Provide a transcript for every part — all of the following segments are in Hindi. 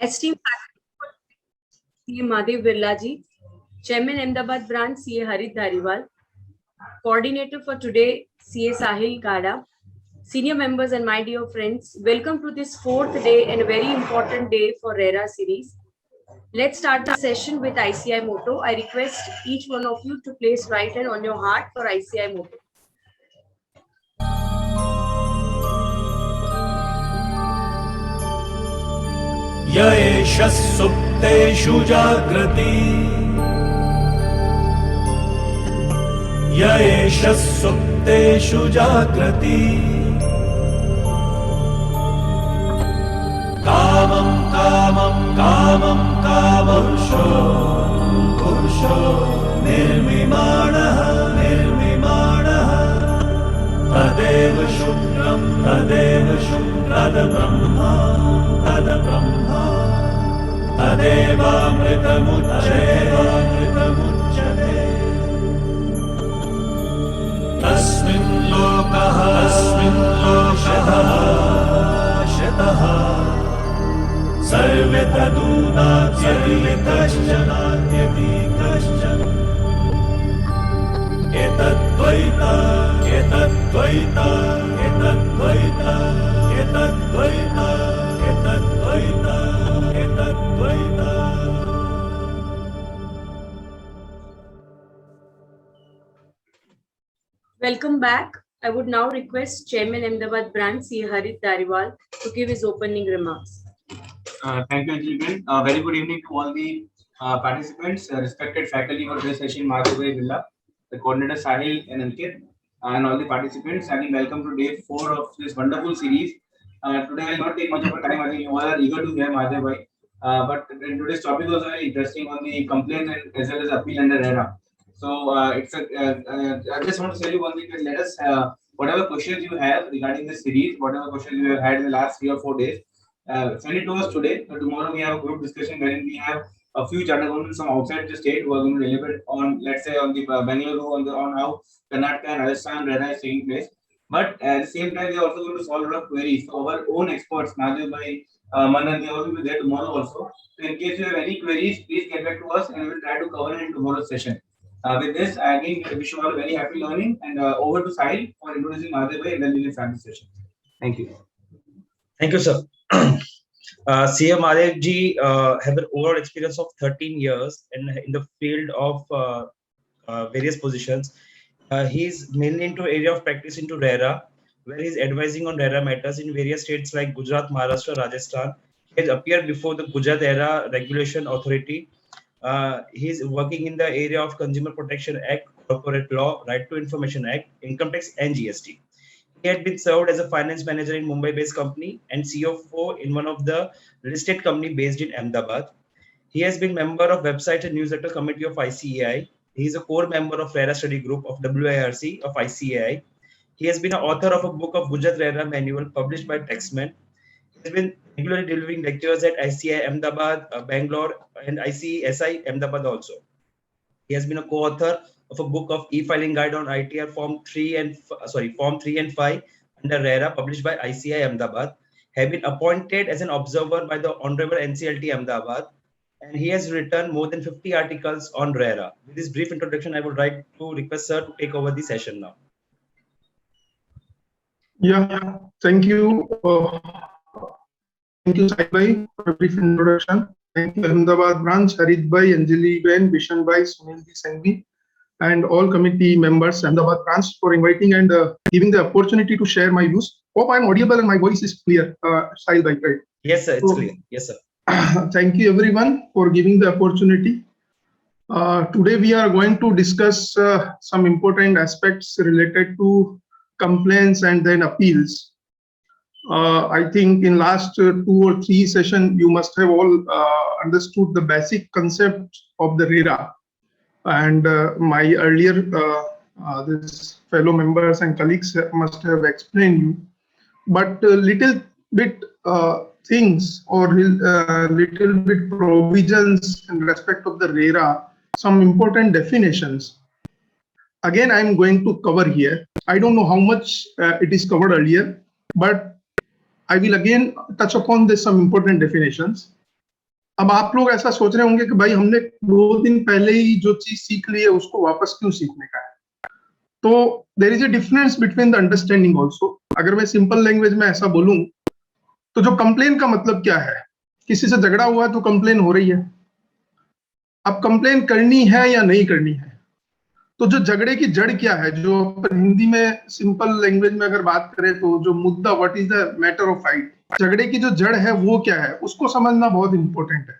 Esteemed faculty, CA Madhav Birla ji, Chairman Ahmedabad Branch, CA Harit Dhariwal, Coordinator for today, CA Sahil Kada, Senior members and my dear friends, welcome to this fourth day and a very important day for RERA series. Let's start the session with ICI motto. I request each one of you to place right hand on your heart for ICI motto. य एष सुप्तेषु जाग्रति य एष सुप्तेषु जाग्रति कामं कामं कामं कामपुरुषो पुरुषो निर्मिमाणः निर्मिमाणः तदेव शुक्रं तद्ब्रह्मा तद्ब्रह्मा तदेवामृतमुच्यते तस्मिन् लोकः शतः सर्वे तदूनात्यपि कश्चन एतद्द्वैता Welcome back. I would now request Chairman Ahmedabad Branch, CA Harit Dhariwal, to give his opening remarks. Thank you, Anjali. Very good evening to all the participants, respected faculty for this session, Madhav Birla, the coordinator Sahil and Ankit, and all the participants. And welcome to day 4 of this wonderful series. Today I will not take much of a time. I think you all are eager to hear Madhav bhai. But today's topic was very interesting on the complaints and as well as appeal under RERA. So I just want to tell you one thing. Let us whatever questions you have regarding this series, whatever questions you have had in the last 3 or 4 days, send it to us today. Tomorrow we have a group discussion wherein we have a few charter governments from outside the state who are going to deliberate on, let's say, on the Bangalore, on how Karnataka and Rajasthan RERA is taking place. But at the same time, we are also going to solve a lot of queries. So our own experts, Madhav bhai, Manan, they will be there tomorrow also. So in case you have any queries, please get back to us and we will try to cover it in tomorrow's session. With this, I again wish you all a very happy learning and over to Sahil for introducing Madhav bhai and then we will start the session. Thank you. Thank you, sir. CA Madhav ji have an overall experience of 13 years in the field of various positions. He is mainly into area of practice into RERA, where he is advising on RERA matters in various states like Gujarat, Maharashtra, Rajasthan. He has appeared before the Gujarat RERA Regulation Authority. He is working in the area of Consumer Protection Act, Corporate Law, Right to Information Act, Income Tax and GST. He had been served as a finance manager in Mumbai-based company and CFO in one of the listed company based in Ahmedabad. He has been member of website and newsletter committee of ICAI. He is a core member of RERA study group of WIRC of ICAI. He has been an author of a book of Gujarat RERA manual published by Taxman. He has been regularly delivering lectures at ICAI Ahmedabad, Bangalore, and ICSI Ahmedabad also. He has been a co-author of a book of e-filing guide on ITR Form 3 and 5 under RERA published by ICAI Ahmedabad. Have been appointed as an observer by the Honorable NCLT Ahmedabad, and he has written more than 50 articles on RERA. With this brief introduction, I would like to request sir to take over the session now. Yeah, thank you. Thank you, Sahil bhai, for a brief introduction. Thank you, Ahmedabad branch, Harit bhai, Anjali Ben, Bishan bhai, Sunil Sangvi, and all committee members, Ahmedabad branch, for inviting and giving the opportunity to share my views. Hope I'm audible and my voice is clear, Sahil bhai, right? Yes, sir, it's clear. Yes, sir. Thank you, everyone, for giving the opportunity. Today, we are going to discuss some important aspects related to complaints and then appeals. I think in last 2 or 3 sessions, you must have all understood the basic concept of the RERA. And my earlier this fellow members and colleagues must have explained you. But little bit things or little bit provisions in respect of the RERA, some important definitions. Again, I'm going to cover here. I don't know how much it is covered earlier, but I will again touch upon this some important definitions. अब आप लोग ऐसा सोच रहे होंगे कि भाई हमने 2 दिन पहले ही जो चीज सीख ली है उसको वापस क्यों सीखने का है। तो there is a difference between the understanding also. अगर मैं सिंपल लैंग्वेज में ऐसा बोलूं तो जो कंप्लेन का मतलब क्या है, किसी से झगड़ा हुआ तो कंप्लेन हो रही है। अब कंप्लेन करनी है या नहीं करनी है, तो जो झगड़े की जड़ क्या है, जो अपन हिंदी में सिंपल लैंग्वेज में अगर बात करें तो जो मुद्दा, what is the matter of fight, झगड़े की जो जड़ है वो क्या है, उसको समझना बहुत इंपॉर्टेंट है।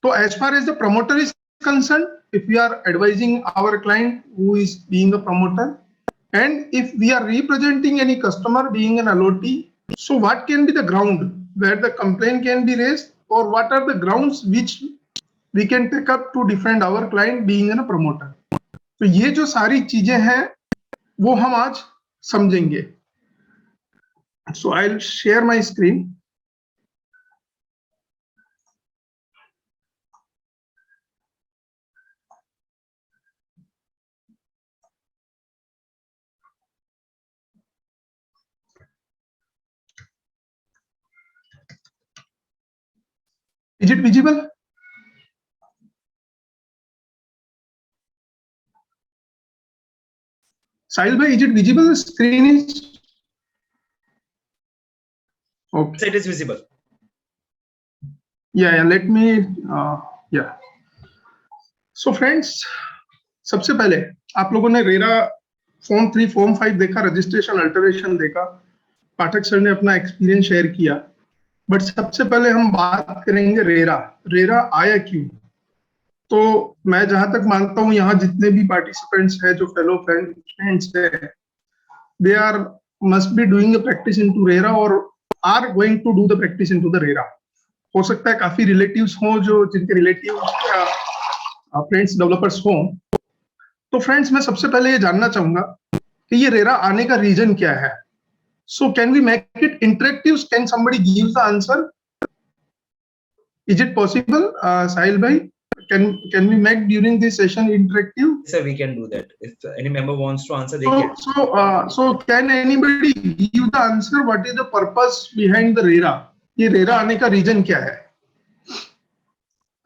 तो as far as the promoter is concerned, if we are advising our client who is being a promoter, and if we are representing any customer being an LOT, so what can be the ground where the complaint can be raised, or what are the grounds which we can take up to defend our client being a promoter? तो ये जो सारी चीजें हैं वो हम आज समझेंगे। So I'll share my screen. Is it visible? Sahil bhai, is it visible? The screen is okay. It is visible. Yeah, let me yeah. So friends, सबसे पहले आप लोगों ने रेरा फॉर्म 3 फॉर्म 5 देखा, रजिस्ट्रेशन अल्टरेशन देखा, पाठक सर ने अपना एक्सपीरियंस शेयर किया। बट सबसे पहले हम बात करेंगे रेरा। रेरा आया क्यों? तो मैं जहां तक मानता हूं यहाँ जितने भी पार्टिसिपेंट्स हैं, जो फेलो फ्रेंड्स है, they are must be doing a practice into RERA और are going to do the practice into the RERA. हो सकता है काफी रिलेटिव्स हों जो जिनके रिलेटिव फ्रेंड्स डेवलपर्स हों। तो फ्रेंड्स, मैं सबसे पहले ये जानना चाहूंगा कि ये रेरा आने का रीजन क्या है। So can we make it interactive? Can somebody give the answer? Is it possible? Sahil भाई, can we make during this session interactive? Sir, we can do that. If any member wants to answer, they can. So can anybody give the answer? What is the purpose behind the RERA? ये RERA आने का रीजन क्या है?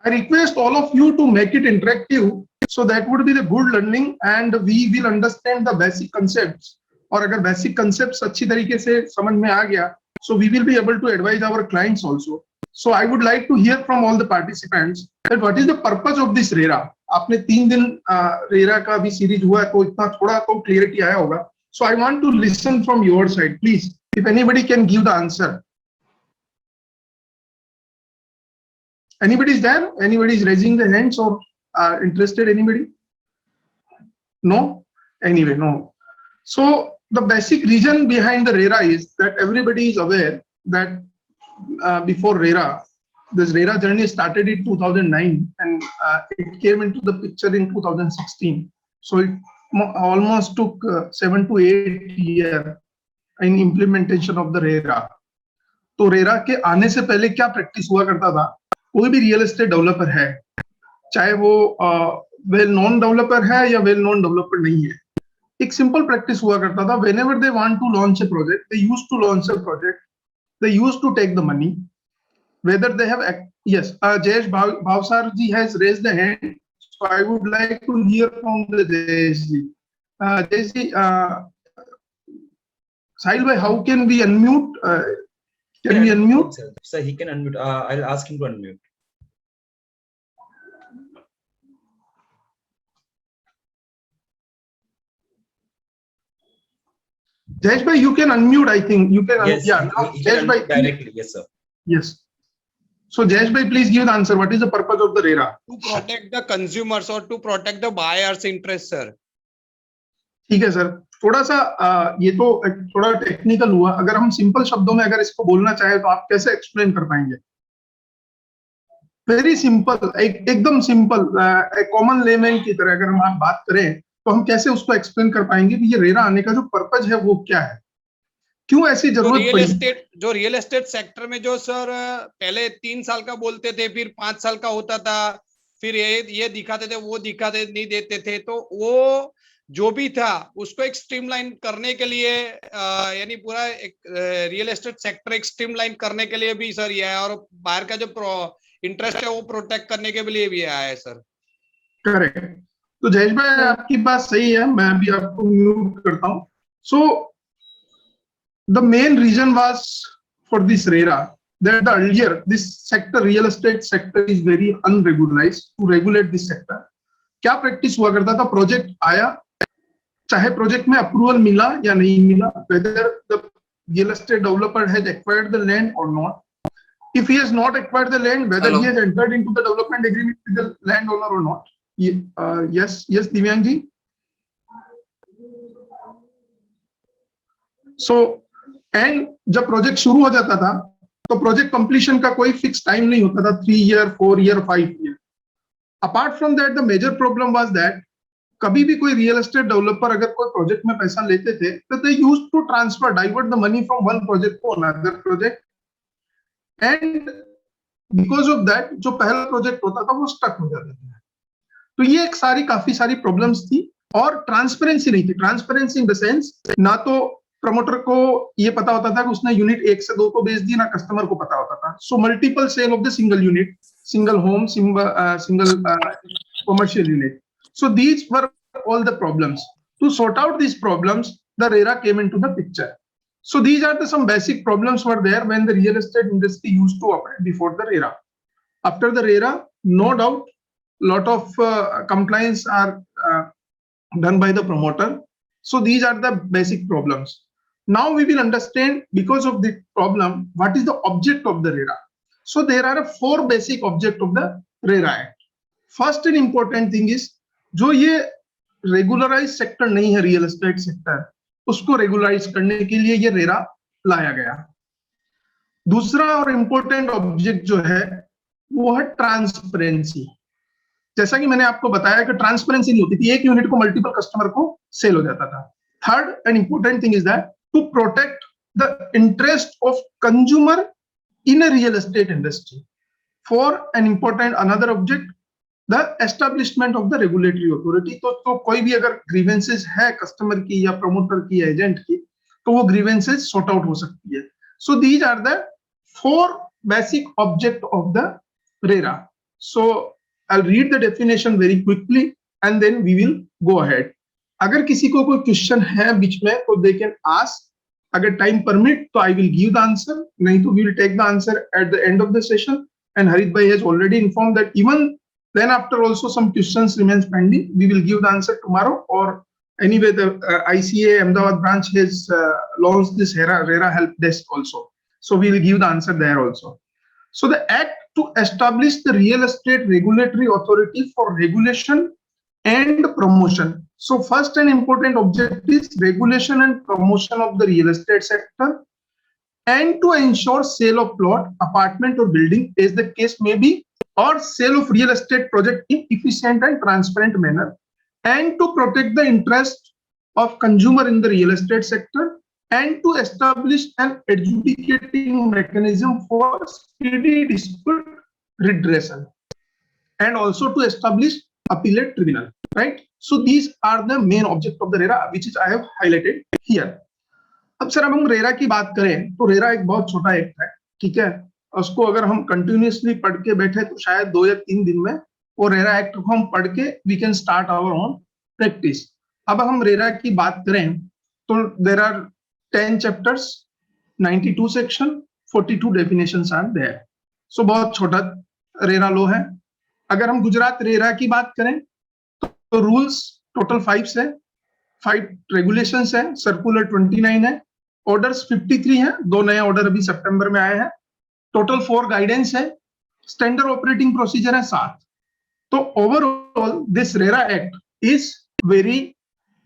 I request all of you to make it interactive, so that would be the good learning and we will understand the basic concepts. और अगर basic concepts अच्छी तरीके से समझ में आ गया, so we will be able to advise our clients also. So I would like to hear from all the participants that what is the purpose of this RERA? आपने 3 दिन RERA का भी सीरीज हुआ है तो इतना थोड़ा तो क्लियरिटी आया होगा। So I want to listen from your side, please. If anybody can give the answer. Anybody is there? Anybody is raising their hands or interested? Anybody? No? Anyway, no. So the basic reason behind the RERA is that everybody is aware that before RERA, this RERA journey started in 2009 and it came into the picture in 2016. So it almost took 7 to 8 years in implementation of the RERA. तो RERA के आने से पहले क्या प्रैक्टिस हुआ करता था? कोई भी रियल एस्टेट डेवलपर है, चाहे वो वेल नॉन डेवलपर है या वेल नॉन डेवलपर नहीं है, एक सिंपल प्रैक्टिस हुआ करता था। whenever they want to launch a project, they used to launch a project, they used to take the money, whether they have yes, Jayesh Bhavsar ji has raised the hand, so I would like to hear from the Jayesh ji. Jayesh ji, Sahil bhai, how can we unmute? Can we unmute? Sir, he can unmute. I'll ask him to unmute. Jayesh bhai, you can unmute. I think you can. Yes, Yeah, he Jayesh can bhai, unmute directly. Yes, sir. yes. So Jayesh bhai, please give the answer. What is the purpose of the RERA? To protect the consumers or to protect the buyers' interest, sir. ठीक है सर, थोड़ा सा ये तो थोड़ा टेक्निकल हुआ। अगर हम सिंपल शब्दों में अगर इसको बोलना चाहे तो आप कैसे एक्सप्लेन कर पाएंगे? वेरी सिंपल, एकदम सिंपल, कॉमन लेमैन की तरह अगर हम आप बात करें तो हम कैसे उसको एक्सप्लेन कर पाएंगे कि ये रेरा आने का जो पर्पज है वो क्या है, क्यों ऐसी जरूरत पड़ी? जो रियल एस्टेट सेक्टर में जो सर पहले 3 साल का बोलते थे, फिर 5 साल का होता था, फिर ये दिखाते थे, वो दिखाते नहीं देते थे, तो वो जो भी था उसको एक स्ट्रीमलाइन करने के लिए यानी पूरा एक रियल एस्टेट सेक्टर एक स्ट्रीमलाइन करने के लिए भी सर ये है। और बाहर का जो इंटरेस्ट है वो प्रोटेक्ट करने के लिए भी आया है सर। करेक्ट। तो जयेश भाई आपकी बात सही है, मैं अभी आपको म्यूट करता हूं। So the main reason was for this RERA that the earlier this sector, real estate sector, is very unregularized. To regulate this sector, क्या प्रैक्टिस हुआ करता था, प्रोजेक्ट आया, चाहे प्रोजेक्ट में अप्रूवल मिला या नहीं मिला, whether the real estate developer has acquired the land or not, if he has not acquired the land, whether he has entered into the development agreement with the landowner or not. Yes Divyang ji. So and जब प्रोजेक्ट शुरू हो जाता था तो प्रोजेक्ट कंप्लीशन का कोई फिक्स टाइम नहीं होता था, 3 year 4 year 5 year. Apart from that the major problem was that कभी भी कोई रियल एस्टेट डेवलपर अगर कोई प्रोजेक्ट में पैसा लेते थे तो they used to transfer, divert the money from one project to another project, and because of that जो पहला प्रोजेक्ट होता था वो स्टक हो जाता था। तो ये एक काफी सारी प्रॉब्लम्स थी और ट्रांसपेरेंसी नहीं थी। ट्रांसपेरेंसी इन द सेंस, ना तो प्रमोटर को ये पता होता था कि उसने यूनिट 1 से 2 को बेच दी, ना कस्टमर को पता होता था। So multiple sale of the single unit, single home, single commercial unit. So these were all the problems. To sort out these problems, the RERA came into the picture. So these are some basic problems were there when the real estate industry used to operate before the RERA. After the RERA, no doubt, lot of compliance are done by the promoter. So these are the basic problems. Now we will understand, because of the problem, what is the object of the RERA. So there are 4 basic objects of the RERA Act. First and important thing is, जो ये रेगुलराइज सेक्टर नहीं है रियल एस्टेट सेक्टर, उसको रेगुलराइज करने के लिए ये रेरा लाया गया। दूसरा और इंपॉर्टेंट ऑब्जेक्ट जो है वो है ट्रांसपेरेंसी। जैसा कि मैंने आपको बताया कि ट्रांसपेरेंसी नहीं होती थी, एक यूनिट को मल्टीपल कस्टमर को सेल हो जाता था। Third and important thing is that to protect the interest of consumer in a real estate industry. For an important another object, the establishment of the regulatory authority. तो कोई भी अगर ग्रीवेंसेस है कस्टमर की या प्रमोटर की या एजेंट की, तो वो ग्रीवेंसेस सॉर्ट आउट हो सकती है। So these are the 4 basic object of the RERA. So I will read the definition very quickly and then we will go ahead. अगर किसी को कोई क्वेश्चन है बीच में तो दे कैन आस्क, अगर टाइम परमिट तो I will give the answer, नहीं तो we will take the answer at the end of the session. And Harit भाई has already informed that even then after also some questions remains pending, we will give the answer tomorrow, or anyway the ICA Ahmedabad branch has launched this RERA help desk also, so we will give the answer there also. So the act to establish the real estate regulatory authority for regulation and promotion. So first and important object is regulation and promotion of the real estate sector, and to ensure sale of plot, apartment or building as the case may be, or sale of real estate project in efficient and transparent manner, and to protect the interest of consumer in the real estate sector, and to establish an adjudicating mechanism for speedy dispute redressal, and also to establish appellate tribunal, right? So these are the main object of the RERA, which is I have highlighted here. अब सर हम रेरा की बात करें तो रेरा एक बहुत छोटा एक्ट है, ठीक है। उसको अगर हम कंटिन्यूअसली पढ़ के बैठे तो शायद 2 या 3 दिन में वो रेरा एक्ट को हम पढ़ के we can start our own practice. अब हम रेरा की बात करें तो there are 10 chapters, 92 section, 42 definitions are there. So बहुत छोटा रेरा लॉ है। अगर हम गुजरात रेरा की बात करें तो रूल्स टोटल 5 है, 5 रेगुलेशंस है, सर्कुलर 29 है, ऑर्डर्स 53 हैं, 2 नए ऑर्डर अभी सितंबर में आए हैं, टोटल 4 गाइडेंस है, स्टैंडर्ड ऑपरेटिंग प्रोसीजर है 7। तो overall this RERA act is very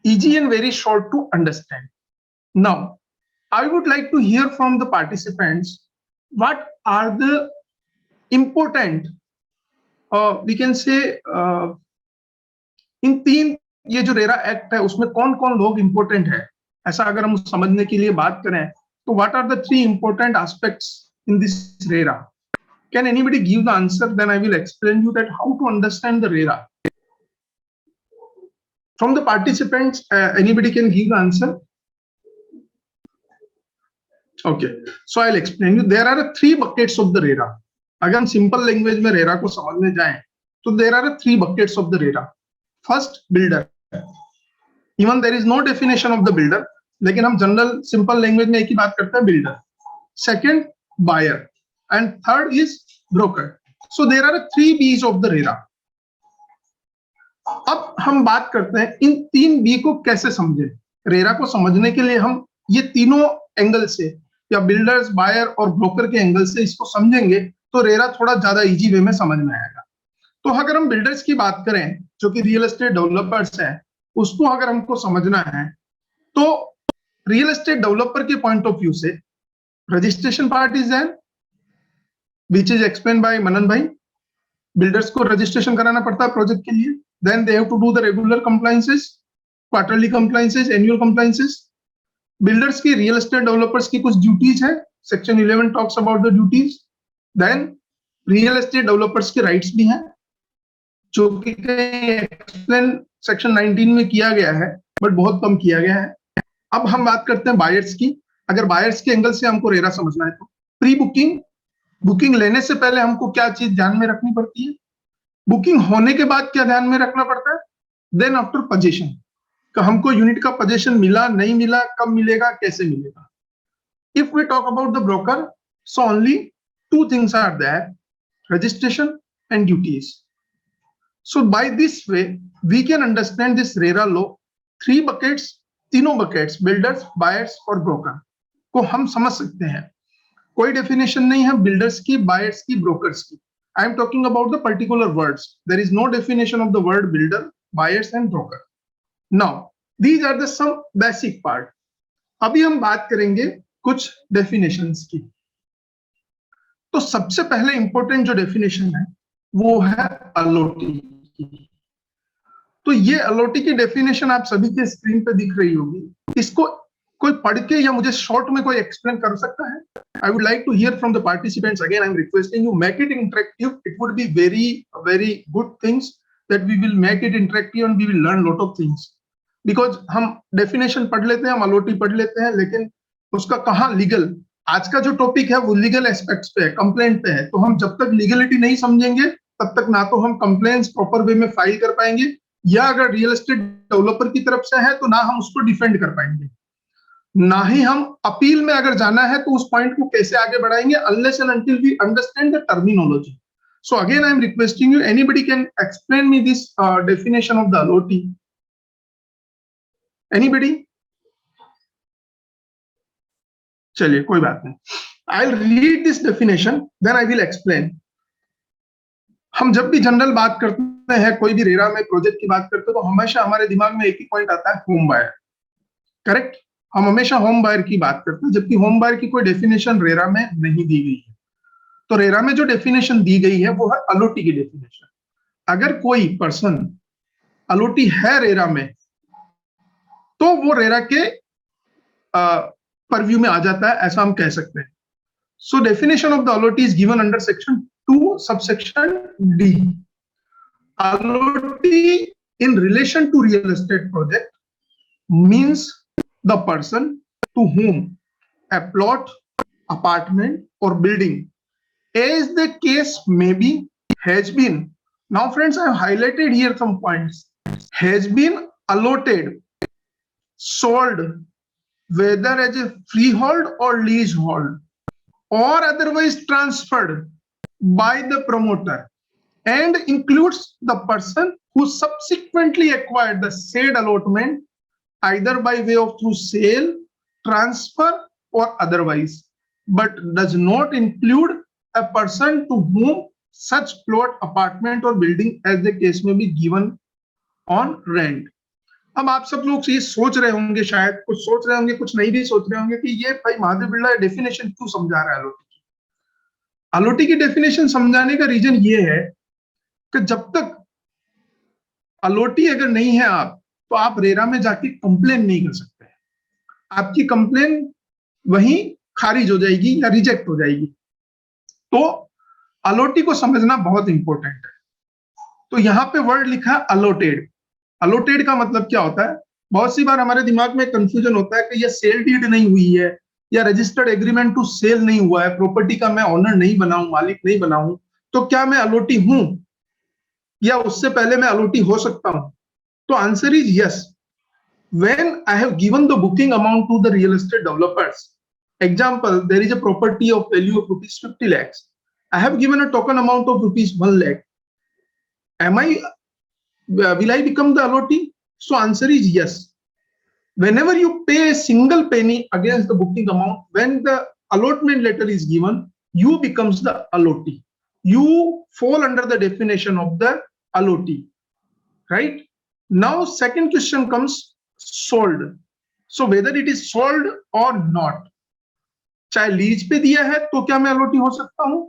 easy and very short to understand. Now I would like to hear from the participants what are the important, we can say in 3 ये जो रेरा एक्ट है उसमें कौन कौन लोग इंपॉर्टेंट है, ऐसा अगर हम समझने के लिए बात करें तो what are the 3 important aspects in this RERA? Can anybody give the answer? Then I will explain you that how to understand the RERA. From the participants, anybody can give the answer? Okay, so I'll explain you. There are 3 buckets of the RERA. अगर हम सिंपल लैंग्वेज में रेरा को समझने जाएं तो there are 3 buckets of the RERA. First, builder. Even there is no definition of the builder, लेकिन हम जनरल सिंपल लैंग्वेज में एक ही बात करते हैं, builder. Second, buyer. And third is broker. So there are 3 B's of the RERA. अब हम बात करते हैं इन 3 B को कैसे समझें. रेरा को समझने के लिए हम ये तीनों एंगल से, या बिल्डर्स, बायर और ब्रोकर के एंगल से इसको समझेंगे तो रेरा थोड़ा ज्यादा इजी वे में समझ में आएगा. तो अगर हम बिल्डर्स की बात करें जो कि रियल एस्टेट डेवलपर्स हैं, उसको अगर हमको समझना है तो रियल एस्टेट डेवलपर के पॉइंट ऑफ व्यू से registration part is there, which is explain by Manan भाई. बिल्डर्स को रजिस्ट्रेशन कराना पड़ता है प्रोजेक्ट के लिए. Then they have to do the regular compliances, quarterly compliances, annual compliances. Builders की, रियल एस्टेट डेवलपर्स की कुछ ड्यूटीज है. Section 11 talks about the duties. Then real estate developers के राइट्स भी हैं जो कि एक्सप्लेन सेक्शन 19 में किया गया है, बट बहुत कम किया गया है. अब हम बात करते हैं बायर्स की. अगर बायर्स के एंगल से हमको रेरा समझना है तो प्री बुकिंग, बुकिंग लेने से पहले हमको क्या चीज ध्यान में रखनी पड़ती है, बुकिंग होने के बाद क्या ध्यान में रखना पड़ता है, देन आफ्टर पोजीशन, कि हमको यूनिट का पोजीशन मिला, नहीं मिला, कब मिलेगा, कैसे मिलेगा. If we talk about the broker, so only 2 things are there, registration and duties. So by this way we can understand this RERA law. 3 buckets, तीनों buckets, builders, buyers और broker को हम समझ सकते हैं. कोई डेफिनेशन नहीं है बिल्डर्स की, बायर्स की, ब्रोकर्स की. I am talking about the particular words. There is no definition of the word builder, buyers and broker. Now these are the some basic part. अभी हम बात करेंगे कुछ डेफिनेशंस की. तो सबसे पहले इंपॉर्टेंट जो डेफिनेशन है वो है अलोटी की. तो ये अलोटी की डेफिनेशन आप सभी के स्क्रीन पे दिख रही होगी. इसको कोई पढ़ के या मुझे शॉर्ट में कोई एक्सप्लेन कर सकता है? I would like to hear from the participants. Again I am requesting you, make it interactive. It would be very good things that we will make it interactive and we will learn lot of things. Because हम डेफिनेशन पढ़ लेते हैं, हम अलोटी पढ़ लेते हैं, लेकिन उसका कहाँ लीगल, आज का जो टॉपिक है वो लीगल एस्पेक्ट्स पे है, कंप्लेंट पे है. तो हम जब तक लीगलिटी नहीं समझेंगे तब तक ना तो हम कंप्लेंट्स प्रॉपर वे में फाइल कर पाएंगे, या अगर रियल एस्टेट डेवलपर की तरफ से है तो ना हम उसको डिफेंड कर पाएंगे, ना ही हम अपील में अगर जाना है तो उस पॉइंट को कैसे आगे बढ़ाएंगे, unless and until we understand the terminology. So again I am requesting you, anybody can explain me this definition of the allottee. Anybody? चलिए कोई बात नहीं. I will read this definition, then I will explain. हम जब भी जनरल बात करते हैं, कोई भी रेरा में प्रोजेक्ट की बात करते हैं, तो हमेशा हमारे दिमाग में एक ही पॉइंट आता है, होम बायर. करेक्ट? हम हमेशा होम बायर की बात करते हैं, जबकि होम बायर की कोई डेफिनेशन रेरा में नहीं दी गई है. तो रेरा में जो डेफिनेशन दी गई है वो है अलोटी की डेफिनेशन. अगर कोई पर्सन अलोटी है रेरा में तो वो रेरा के परव्यू में आ जाता है, ऐसा हम कह सकते हैं. So definition of the allottee is given under section 2 subsection D. Allottee in relation to real estate project means the person to whom a plot, apartment or building, as the case may be, has been. Now friends, I have highlighted here some points. Has been allotted, sold, whether as a freehold or leasehold, or otherwise transferred by the promoter, and includes the person who subsequently acquired the said allotment either by way of through sale, transfer or otherwise, but does not include a person to whom such plot, apartment or building as the case may be given on rent. अब आप सब लोग ये सोच रहे होंगे, शायद कुछ सोच रहे होंगे, कुछ नहीं भी सोच रहे होंगे कि ये भाई महादेव बिरला डेफिनेशन क्यों समझा रहा है अलोटी की. अलोटी की डेफिनेशन समझाने का रीजन ये है कि जब तक अलोटी अगर नहीं है आप, तो आप रेरा में जाके कंप्लेन नहीं कर सकते. आपकी कंप्लेन वहीं खारिज हो जाएगी या रिजेक्ट हो जाएगी. तो अलोटी को समझना बहुत इंपॉर्टेंट है. तो यहाँ पे वर्ड लिखा है अलोटेड. अलोटेड का मतलब क्या होता है? बहुत सी बार हमारे दिमाग में कंफ्यूजन होता है कि ये सेल डीड नहीं हुई है, या रजिस्टर्ड एग्रीमेंट टू सेल नहीं हुआ है, प्रॉपर्टी का मैं ऑनर नहीं बना हूं, मालिक नहीं बना हूं, तो क्या मैं अलॉटी हूं या उससे पहले मैं अलॉटी हो सकता हूं? तो answer is yes. When I have given the booking amount to the real estate developers, example, there is a property of value of rupees 50 lakhs. I have given a token amount of rupees 1 lakh. Will I become the allotee? So answer is yes. Whenever you pay a single penny against the booking amount, when the allotment letter is given, you becomes the allotee. You fall under the definition of the allotee, right? Now, second question comes sold. So whether it is sold or not, चाहे लीज पे दिया है तो क्या मैं अलॉटी हो सकता हूं?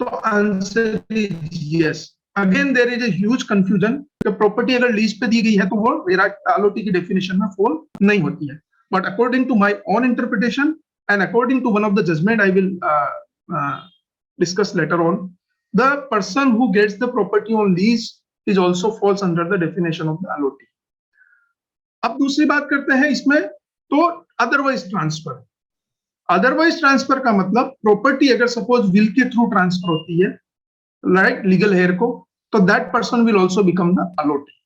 तो answer is yes. Again there is a huge confusion कि प्रॉपर्टी अगर लीज पे दी गई है तो वो अलॉटी की डेफिनेशन में फॉल नहीं होती है. But according to my own interpretation and according to one of the judgement I will discuss later on, the person who gets the property on lease is also falls under the definition of the allotee. अब दूसरी बात करते हैं इसमें, तो अदरवाइज ट्रांसफर. अदरवाइज ट्रांसफर का मतलब प्रॉपर्टी अगर सपोज विल के थ्रू ट्रांसफर होती है, राइट, लीगल हेयर को, तो that person will also become the allottee.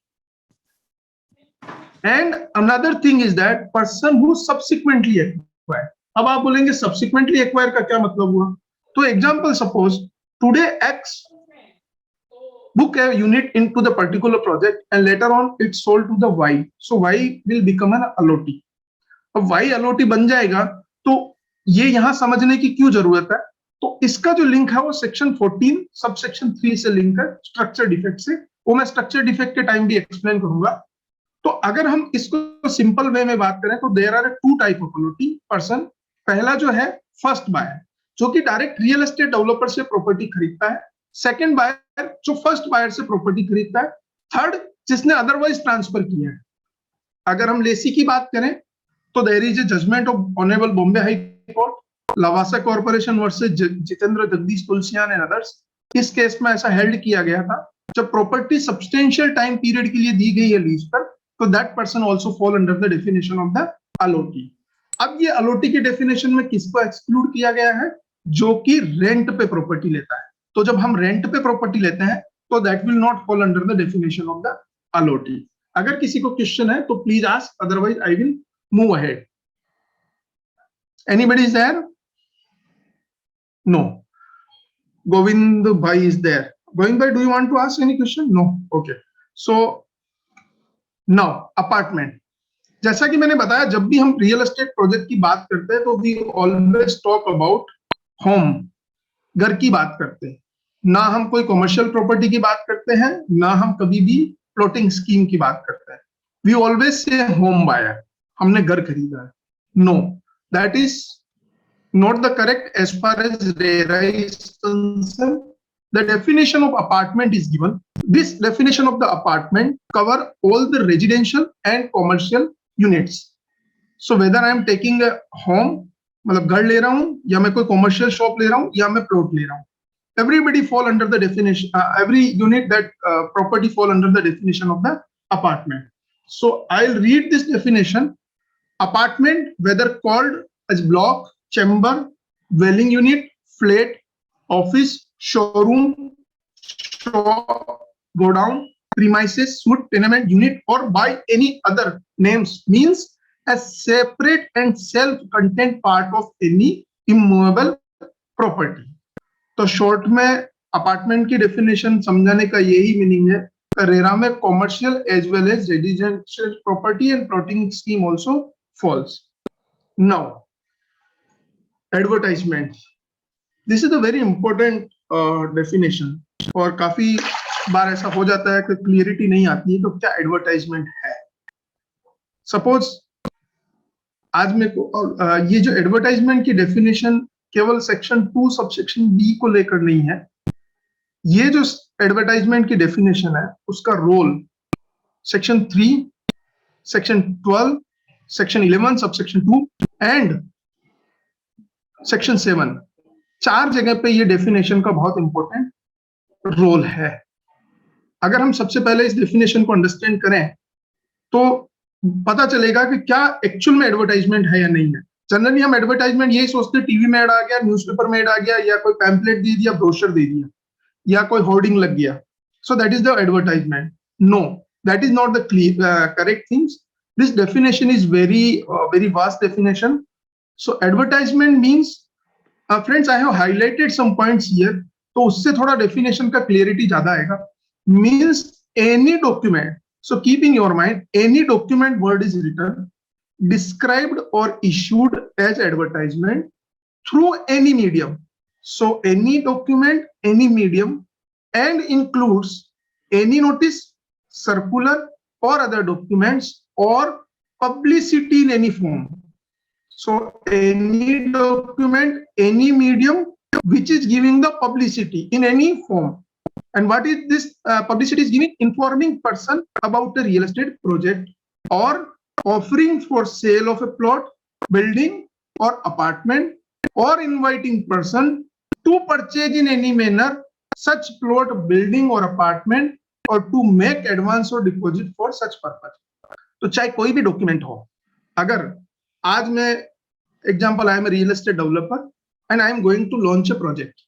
And another thing is that person who subsequently acquire. अब आप बोलेंगे सब्सिक्वेंटली एक्वायर का क्या मतलब हुआ? तो example, suppose today x book a unit into the particular project and later on it's sold to the Y. So Y will become an allotee. अब Y allotee बन जाएगा तो ये यहां समझने की क्यों जरूरत है? तो इसका जो लिंक है वो सेक्शन 14 सब सेक्शन 3 से लिंक है, स्ट्रक्चर डिफेक्ट से. वो मैं स्ट्रक्चर डिफेक्ट के टाइम भी एक्सप्लेन करूंगा. तो अगर हम इसको सिंपल वे में बात करें तो there are 2 type of allotee person. पहला जो है फर्स्ट बायर, जो कि डायरेक्ट रियल एस्टेट डेवलपर से प्रॉपर्टी खरीदता है. सेकंड बायर जो फर्स्ट बायर से प्रॉपर्टी खरीदता है. थर्ड जिसने अदरवाइज ट्रांसफर किया है. अगर हम लेसी की बात करें तो there is a judgement of honourable Bombay high court, Lavasa corporation versus Jitendra Jagdish Tulsiyan and others. इस केस में ऐसा हेल्ड किया गया था, जब प्रॉपर्टी सब्सटेंशियल टाइम पीरियड के लिए दी गई है लीज पर, तो that person also fall under the definition of the allotee. अब ये allotee के डेफिनेशन में किसको एक्सक्लूड किया गया है? जो कि रेंट पे प्रॉपर्टी लेता है. तो जब हम रेंट पे प्रॉपर्टी लेते हैं तो that will not fall under the definition of the allotee. अगर किसी को क्वेश्चन है तो please ask, otherwise I will move ahead. Anybody is there? No. Govind भाई इज देयर. गोविंद भाई, do you want to ask any question? No. Okay. So now apartment. जैसा कि मैंने बताया, जब भी हम रियल एस्टेट प्रोजेक्ट की बात करते हैं तो we always talk about home, घर की बात करते हैं. ना हम कोई कॉमर्शियल प्रॉपर्टी की बात करते हैं, ना हम कभी भी प्लॉटिंग स्कीम की बात करते हैं. We always say home buyer, हमने घर खरीदा है. No, that is not the correct as far as RERA is concerned. The definition of apartment is given. This definition of the apartment cover all the residential and commercial units. So whether I am taking a home, मतलब घर ले रहा हूं, या मैं कोई कॉमर्शियल शॉप ले रहा हूं, या मैं प्लॉट ले रहा हूं, everybody fall under the definition, every unit that property fall under the definition of the apartment. So I'll read this definition. Apartment, whether called as block, chamber, dwelling unit, flat, office, showroom, shop, godown, premises, suite, tenement unit, or by any other names, means a separate and self-contained part of any immovable property. तो शॉर्ट में अपार्टमेंट की डेफिनेशन समझाने का यही मीनिंग है. रेरा में commercial as well as residential property and plotting scheme also falls. Now advertisement. This is a very important definition, और काफी बार ऐसा हो जाता है कि क्लियरिटी नहीं आती है तो क्या एडवर्टाइजमेंट है. सपोज आज मेरे को ये जो एडवर्टाइजमेंट की डेफिनेशन केवल सेक्शन 2 सबसेक्शन बी को लेकर नहीं है. ये जो एडवर्टाइजमेंट की डेफिनेशन है उसका role section 3, section 12, section 11 subsection 2 and section 7, 4 जगह पे ये डेफिनेशन का बहुत इंपॉर्टेंट रोल है. अगर हम सबसे पहले इस डेफिनेशन को अंडरस्टैंड करें तो पता चलेगा कि क्या एक्चुअल में एडवर्टाइजमेंट है या नहीं है. जनरली हम एडवर्टाइजमेंट यही सोचते हैं, टीवी में ऐड आ गया, न्यूज़पेपर में ऐड आ गया, या कोई पैम्पलेट दे दिया, ब्रोशर दे दिया, या कोई होर्डिंग लग गया, so that is the advertisement. No, that is not the correct things. This definition is very vast definition. So advertisement means, friends, I have highlighted some points here, तो उससे थोड़ा definition का clarity ज्यादा आएगा. Means any document, so keep in your mind, any document word is written, described or issued as advertisement through any medium. So any document, any medium, and includes any notice, circular or other documents or publicity in any form. So any document, any medium which is giving the publicity in any form. And what is this publicity is giving? Informing person about the real estate project or offering for sale of a plot, building or apartment, or inviting person to purchase in any manner such plot, building or apartment, or to make advance or deposit for such purpose. तो चाहे कोई भी डॉक्यूमेंट हो, अगर आज मैं example I am real estate developer and I am going to launch a project,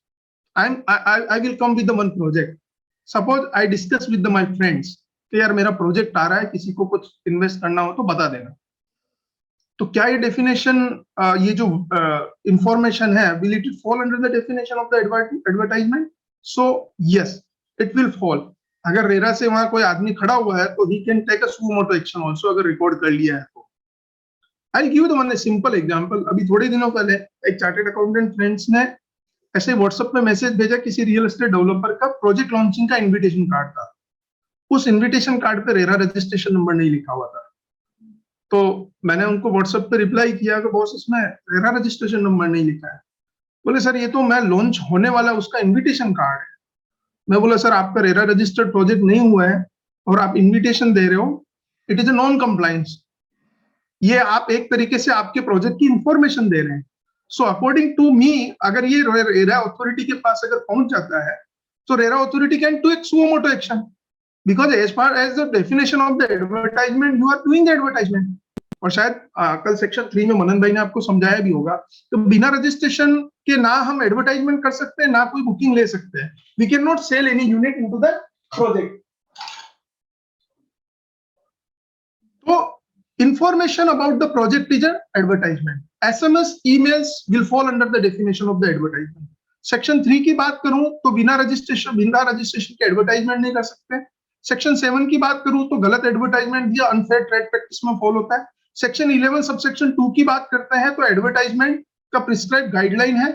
I will come with the one project. Suppose I discuss with my friends कि यार मेरा प्रोजेक्ट आ रहा है, किसी को कुछ इन्वेस्ट करना हो तो बता देना. तो क्या ये डेफिनेशन, ये जो इंफॉर्मेशन है, will it fall under the definition of the advertisement? So yes, it will fall. अगर रेरा से वहां कोई आदमी खड़ा हुआ है तो he can take a suo moto action also, अगर रिकॉर्ड कर लिया है तो. I'll give you the one simple example. अभी थोड़े दिनों पहले एक चार्टेड अकाउंटेंट फ्रेंड्स ने ऐसे व्हाट्सएप पे मैसेज भेजा, किसी रियल एस्टेट डेवलपर का प्रोजेक्ट लॉन्चिंग का इन्विटेशन कार्ड था. उस इन्विटेशन कार्ड पे रेरा रजिस्ट्रेशन नंबर नहीं लिखा हुआ था. तो मैंने उनको व्हाट्सएप पे रिप्लाई किया कि बॉस इसमें रेरा रजिस्ट्रेशन नंबर नहीं लिखा है. बोले सर ये तो मैं लॉन्च होने वाला उसका इन्विटेशन कार्ड है. मैं बोला सर आपका रेरा रजिस्टर्ड प्रोजेक्ट नहीं हुआ है और आप इन्विटेशन दे रहे हो, it is a non compliance. ये आप एक तरीके से आपके प्रोजेक्ट की इंफॉर्मेशन दे रहे हैं. सो अकॉर्डिंग टू मी, अगर ये रेरा अथॉरिटी के पास अगर पहुंच जाता है तो रेरा अथॉरिटी कैन डू एक suo moto action, because as far as the definition of the advertisement you are doing the advertisement. और शायद कल सेक्शन 3 में मनन भाई ने आपको समझाया भी होगा, तो बिना रजिस्ट्रेशन के ना हम एडवर्टाइजमेंट कर सकते हैं, ना कोई बुकिंग ले सकते हैं. We can not sell any unit into the project. तो information about the project is an advertisement. SMS emails will fall under the definition of the advertisement. Section 3 की बात करूं तो बिना रजिस्ट्रेशन के एडवर्टाइजमेंट नहीं कर सकते. सेक्शन 7 की बात करूं तो गलत एडवर्टाइजमेंट या अनफेयर ट्रेड प्रैक्टिस में फॉल होता है. सेक्शन 11 सबसेक्शन 2 की बात करते हैं तो एडवर्टाइजमेंट का प्रिस्क्राइब गाइडलाइन है,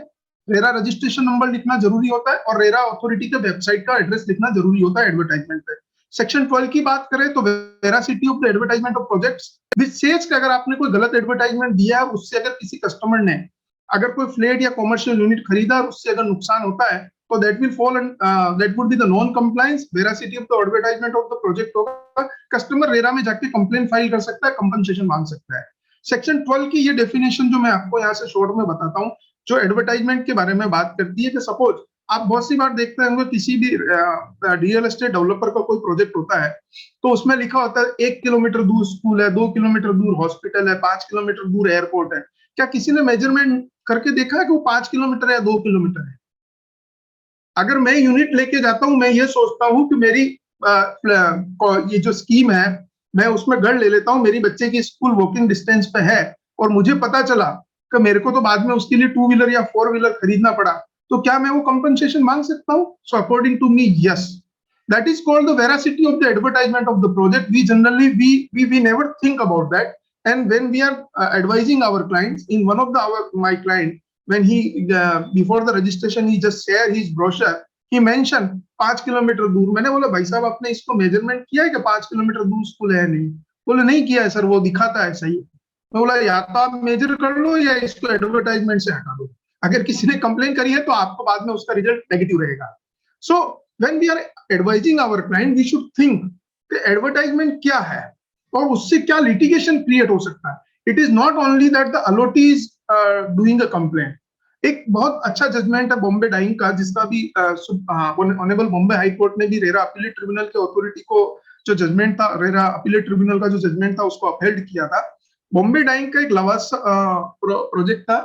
रेरा रजिस्ट्रेशन नंबर लिखना जरूरी होता है और रेरा अथॉरिटी के वेबसाइट का एड्रेस लिखना जरूरी होता है एडवर्टाइजमेंट पे. सेक्शन 12 की बात करें तो veracity of the advertisement of projects which says कि अगर आपने कोई गलत एडवर्टाइजमेंट दिया है, उससे अगर किसी कस्टमर ने अगर कोई फ्लैट या कॉमर्शियल यूनिट खरीदा और उससे अगर नुकसान होता है तो that will fall that would be the non compliance. Veracity of the advertisement of the project होगा, कस्टमर रेरा में जाके कंप्लेंट फाइल कर सकता है, कंपनसेशन मांग सकता है. सेक्शन 12 की ये डेफिनेशन जो मैं आपको यहाँ से शॉर्ट में बताता हूँ, जो एडवर्टाइजमेंट के बारे में बात करती है कि सपोज आप बहुत सी बार देखते होंगे किसी भी रियल एस्टेट डेवलपर का कोई प्रोजेक्ट होता है तो उसमें लिखा होता है 1 किलोमीटर दूर स्कूल है, 2 किलोमीटर दूर हॉस्पिटल है, 5 किलोमीटर दूर एयरपोर्ट है. क्या किसी ने मेजरमेंट करके देखा है कि वो 5 किलोमीटर या 2 किलोमीटर है? अगर मैं यूनिट लेके जाता हूं, मैं ये सोचता हूं कि मेरी ये जो स्कीम है मैं उसमें घर ले लेता हूं, मेरी बच्चे की स्कूल वॉकिंग डिस्टेंस पे है और मुझे पता चला कि मेरे को तो बाद में उसके लिए 2 व्हीलर या 4 व्हीलर खरीदना पड़ा, तो क्या मैं वो कंपनसेशन मांग सकता हूं? So according to me yes, that is called the veracity of the advertisement of the project. We generally we never think about that, and when we are advising our clients, in one of the my client when he before the registration he just share his brochure, he mention 5 kilometre दूर. मैंने बोला भाई साहब आपने इसको मेजरमेंट किया है कि 5 किलोमीटर दूर स्कूल है? नहीं. बोले नहीं किया है सर, वो दिखाता है सही. मैं बोला या तो आप मेजर कर लो या इसको एडवर्टाइजमेंट से हटा दो. अगर किसी ने कंप्लेन करी है तो आपको बाद में उसका रिजल्ट नेगेटिव रहेगा. So when we are advising our client we should think कि एडवर्टाइजमेंट क्या है और उससे क्या लिटिगेशन क्रिएट हो सकता है. It is not only that the allottee is doing a complaint. एक बहुत अच्छा जजमेंट है बॉम्बे डाइंग का, जिसका भी ऑनरेबल बॉम्बे हाई कोर्ट ने भी रेरा अपीलेट ट्रिब्यूनल के अथॉरिटी को जो जजमेंट था, रेरा अपीलेट ट्रिब्यूनल का जो जजमेंट था उसको अपहेल्ड किया था. बॉम्बे डाइंग का एक लवासा प्रोजेक्ट था,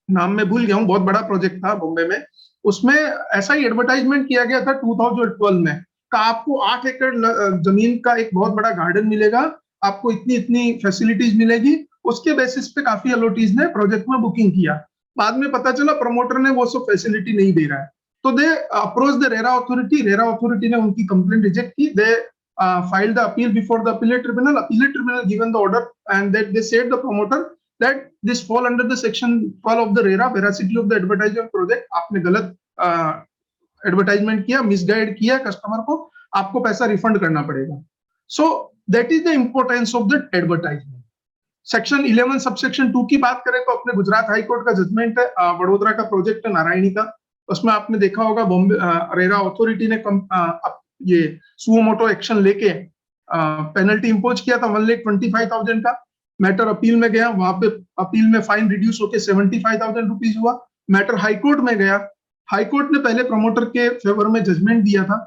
नाम मैं भूल गया हूँ, बहुत बड़ा प्रोजेक्ट था बॉम्बे में। उसमें ऐसा ही एडवर्टाइजमेंट किया गया था 2012 में का आपको 8 एकड़ जमीन का एक बहुत बड़ा गार्डन मिलेगा, आपको इतनी इतनी फैसिलिटीज मिलेगी। उसके बेसिस पे काफी अलॉटीज ने प्रोजेक्ट में बुकिंग किया। बाद में पता चला प्रमोटर ने वो सब फैसिलिटी नहीं दे रहा है, तो they approach the RERA authority. RERA authority ने उनकी कंप्लेंट रिजेक्ट की। दे filed the appeal before the appellate tribunal. Appellate tribunal given the order, and that they said the promoter that this fall under the section 12 of the RERA, veracity of the advertisement project. आपने गलत एडवर्टाइजमेंट किया, मिसगाइड किया कस्टमर को, आपको पैसा रिफंड करना पड़ेगा। सो that is the importance of the advertisement. Section 11 subsection 2 की बात करें तो अपने गुजरात हाई कोर्ट का जजमेंट है, वडोदरा का प्रोजेक्ट है नारायणी का। उसमें आपने देखा होगा बॉम्बे रेरा अथॉरिटी ने ये सुओमोटो एक्शन लेके पेनल्टी इंपोज किया था 1,25,000 का। मैटर अपील में गया, वहां पे अपील में फाइन रिड्यूस होकर 75,000 रुपीज हुआ। मैटर हाईकोर्ट में गया, हाईकोर्ट ने पहले प्रमोटर के फेवर में जजमेंट दिया था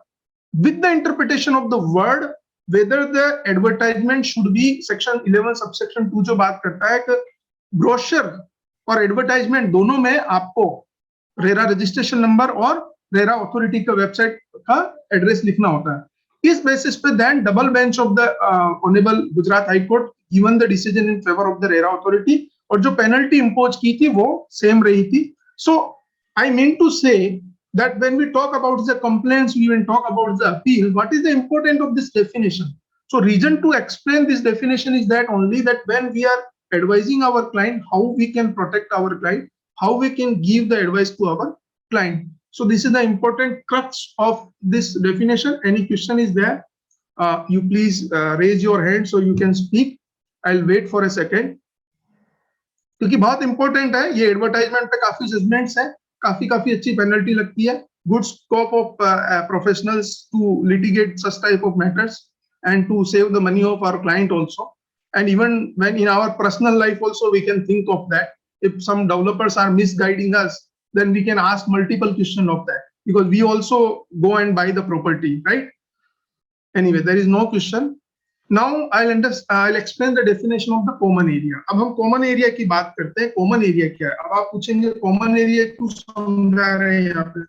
with the interpretation of the word whether the advertisement should be, section 11 subsection 2 जो बात करता है कि ब्रोशर और एडवर्टाइजमेंट दोनों में आपको रेरा रजिस्ट्रेशन नंबर और रेरा अथॉरिटी का वेबसाइट का एड्रेस लिखना होता है। इस बेसिस पे then double bench of the honourable Gujarat high court given the decision in favour of the RERA authority, और जो पेनल्टी इंपोज की थी वो सेम रही थी। सो आई मीन टू से that when we talk about the complaints, we will talk about the appeal. What is the importance of this definition? So reason to explain this definition is that only that when we are advising our client, how we can protect our client, how we can give the advice to our client. So this is the important crux of this definition. Any question is there? You please raise your hand so you can speak. I'll wait for a second. क्योंकि बहुत इंपॉर्टेंट है ये, एडवर्टाइजमेंट पे काफी जजमेंट्स है, काफी अच्छी पेनल्टी लगती है। Good scope of professionals to litigate such type of matters and to save the money of our client also, and even when in our personal life also we can think of that. If some developers are misguiding us, then we can ask multiple questions of that, because we also go and buy the property, right? Anyway, there is no question. Now I'll explain the definition of the common area. अब हम common area की बात करते हैं। common area क्या है? अब आप पूछेंगे common area क्यों समझा रहे हैं यहाँ पे?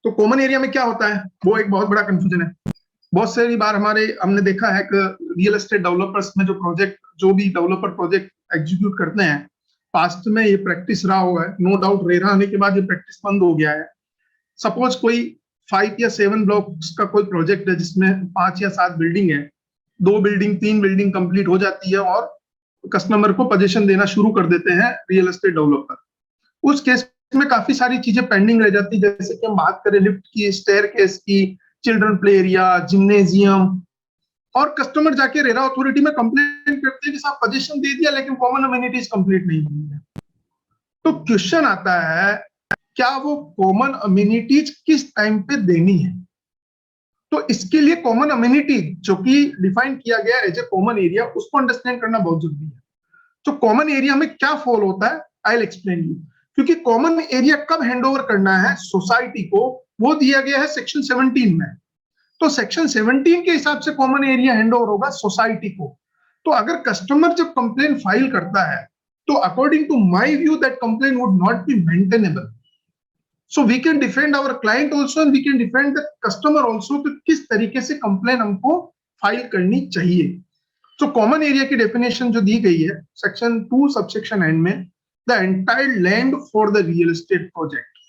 तो common area में क्या होता है, वो एक बहुत बड़ा confusion है। बहुत सारी बार हमने देखा है कि रियल एस्टेट डेवलपर्स में जो भी डेवलपर प्रोजेक्ट एग्जीक्यूट करते हैं, पास्ट में ये प्रैक्टिस रहा हुआ है। नो डाउट रेरा आने के बाद ये प्रैक्टिस बंद हो गया है। सपोज कोई 5 या 7 ब्लॉक्स का कोई प्रोजेक्ट है जिसमें 5 या 7 बिल्डिंग है, 2 बिल्डिंग 3 बिल्डिंग कंप्लीट हो जाती है और कस्टमर को पोजीशन देना शुरू कर देते हैं रियल एस्टेट डेवलपर। उस केस में काफी सारी चीजें पेंडिंग रह जाती है, जैसे कि हम बात करें लिफ्ट की, स्टेयरकेस की, चिल्ड्रन प्ले एरिया, जिम्नेजियम, और कस्टमर जाके रेरा अथॉरिटी में कंप्लेंट करते हैं कि साहब पोजीशन दे दिया लेकिन कॉमन अमेनिटीज कंप्लीट नहीं हुई है। तो क्वेश्चन आता है, क्या वो कॉमन अमेनिटीज किस टाइम पे देनी है? तो इसके लिए कॉमन अमेनिटीज जो कि डिफाइन किया गया एज ए कॉमन एरिया, उसको अंडरस्टैंड करना बहुत जरूरी है। तो कॉमन एरिया में क्या फॉल होता है, आई विल एक्सप्लेन यू। क्योंकि कॉमन एरिया कब हैंडओवर करना है सोसाइटी को, वो दिया गया है सेक्शन 17 में। तो सेक्शन 17 के हिसाब से कॉमन एरिया हैंडओवर होगा सोसाइटी को। तो अगर कस्टमर जब कंप्लेन फाइल करता है, तो according to my view that complain would not be maintainable. So we can defend our client also and we can defend the customer also कि किस तरीके से कंप्लेन हमको फाइल करनी चाहिए। तो कॉमन एरिया की डेफिनेशन जो दी गई है सेक्शन 2 सबसेक्शन एंड में, the entire land for the real estate project.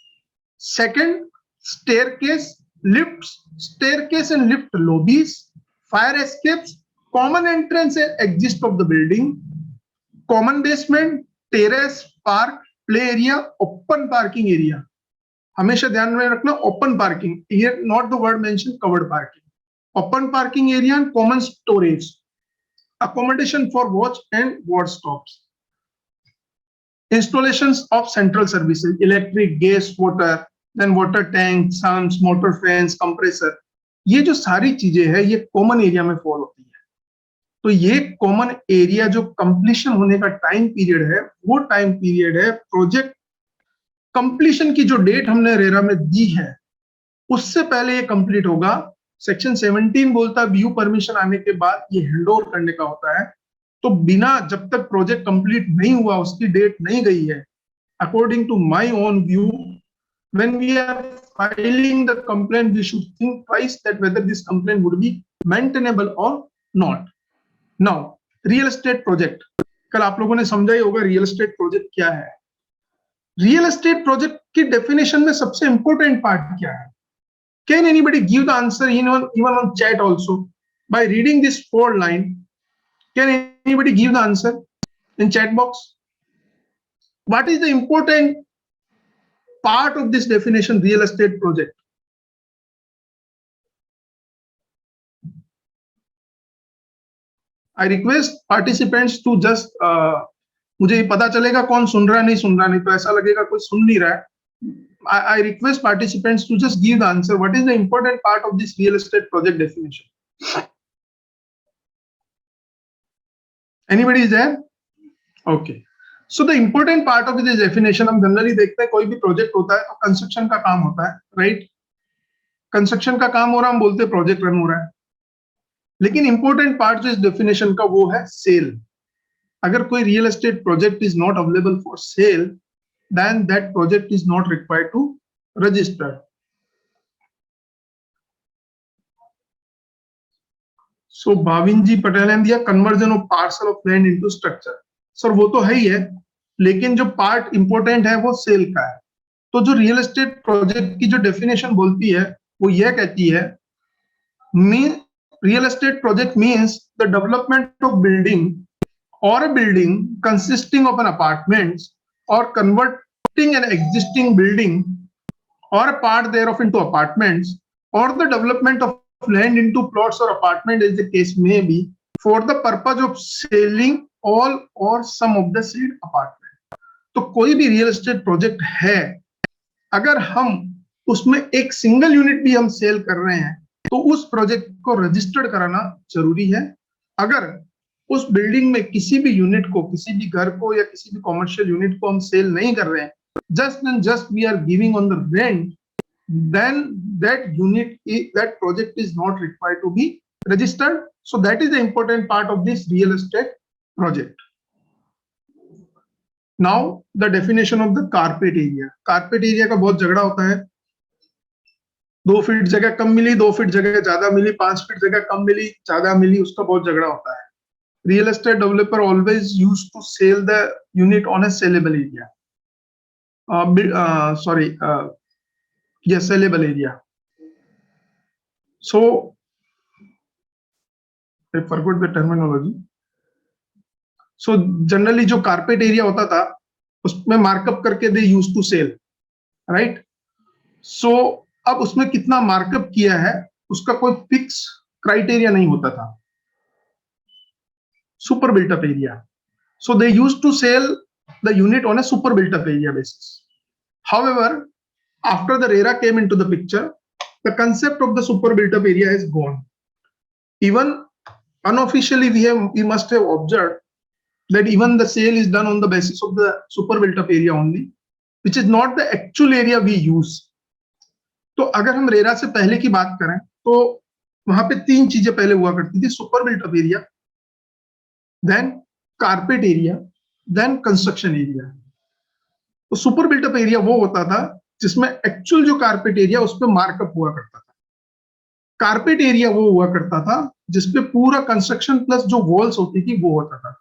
Second, staircase, lifts, staircase and lift lobbies, fire escapes, common entrance and exit of the building, common basement, terrace, park, play area, open parking area। हमेशा ध्यान में रखना open parking, here not the word mentioned covered parking, open parking area and common storage, accommodation for watch and ward stops, installations of central services, electric, gas, water, then water tank, sumps, motor fans, compressor। ये जो सारी चीजें हैं ये कॉमन एरिया में फॉल होती है। तो ये कॉमन एरिया जो कंप्लीशन होने का टाइम पीरियड है, वो टाइम पीरियड है प्रोजेक्ट कंप्लीशन की जो डेट हमने रेरा में दी है उससे पहले ये कंप्लीट होगा। सेक्शन 17 बोलता है व्यू परमिशन आने के बाद ये हैंडओवर करने का होता है। तो बिना जब तक प्रोजेक्ट कंप्लीट नहीं हुआ, उसकी डेट नहीं गई है, according to my own view, when we are filing the complaint, we should think twice that whether this complaint would be maintainable or not. Now, real estate project, कल आप लोगों ने समझा ही होगा रियल एस्टेट प्रोजेक्ट क्या है. रियल एस्टेट प्रोजेक्ट की डेफिनेशन में सबसे इंपॉर्टेंट पार्ट क्या है? Can anybody give the answer even on chat also by reading this 4 line? Can anybody give the answer in chat box? What is the important part of this definition, real estate project? I request participants to just मुझे पता चलेगा कौन सुन रहा नहीं, तो ऐसा लगेगा कोई सुन नहीं रहा है. I request participants to just give the answer. What is the important part of this real estate project definition? Anybody is there? Okay. So the important part of this definition, हम जनरली देखते हैं कोई भी प्रोजेक्ट होता है तो कंस्ट्रक्शन का काम होता है, राइट? कंस्ट्रक्शन का काम हो रहा है, हम बोलते हैं प्रोजेक्ट रन हो रहा है. लेकिन इंपॉर्टेंट पार्ट जो इस डेफिनेशन का वो है सेल. अगर कोई real estate project is not available for sale, then that project is not required to register. So Bhavinji Patel and the conversion of parcel of land into structure. Sir वो तो है ही है, लेकिन जो पार्ट इंपॉर्टेंट है वो सेल का है. तो जो रियल एस्टेट प्रोजेक्ट की जो डेफिनेशन बोलती है वो यह कहती है, real estate project means the development of building और a building consisting of an apartments or converting an existing building or a part thereof into apartments, or the development of land into plots or apartment as the case may be, for the purpose of selling all or some of the said apartment. तो कोई भी रियल एस्टेट प्रोजेक्ट है, अगर हम उसमें एक सिंगल यूनिट भी हम सेल कर रहे हैं तो उस प्रोजेक्ट को रजिस्टर्ड कराना जरूरी है. अगर उस बिल्डिंग में किसी भी यूनिट को, किसी भी घर को या किसी भी कॉमर्शियल यूनिट को हम सेल नहीं कर रहे हैं, just and just we are giving on the rent, then that unit, that project is not required to be registered. So that is the important part of this real estate project. Now the definition of the carpet area. Carpet area का बहुत झगड़ा होता है. 2 फीट जगह कम मिली, 2 फीट जगह ज्यादा मिली, 5 फीट जगह कम मिली, ज्यादा मिली, उसका बहुत झगड़ा होता है. Real estate developer always used to sell the unit on a sellable area. Sellable area. So, I forgot the terminology. So, generally जो कारपेट एरिया होता था, उसमें मार्कअप करके they used to sell, right? So, अब उसमें कितना मार्कअप किया है, उसका कोई फिक्स क्राइटेरिया नहीं होता था. Super built up area. So they used to sell the unit on a super built up area basis. However, after the RERA came into the picture, the concept of the super built up area is gone. Even unofficially, we must have observed that even the sale is done on the basis of the super built up area only, which is not the actual area we use. तो अगर हम RERA से पहले की बात करें तो वहां पे 3 चीजें पहले हुआ करती थी: super built up area, then carpet area, then construction area. तो सुपर बिल्ट अप एरिया वो होता था जिसमें एक्चुअल जो कारपेट एरिया उस पे मार्कअप हुआ करता था. कारपेट एरिया वो हुआ करता था जिसपे पूरा कंस्ट्रक्शन प्लस जो वॉल्स होती थी वो होता था.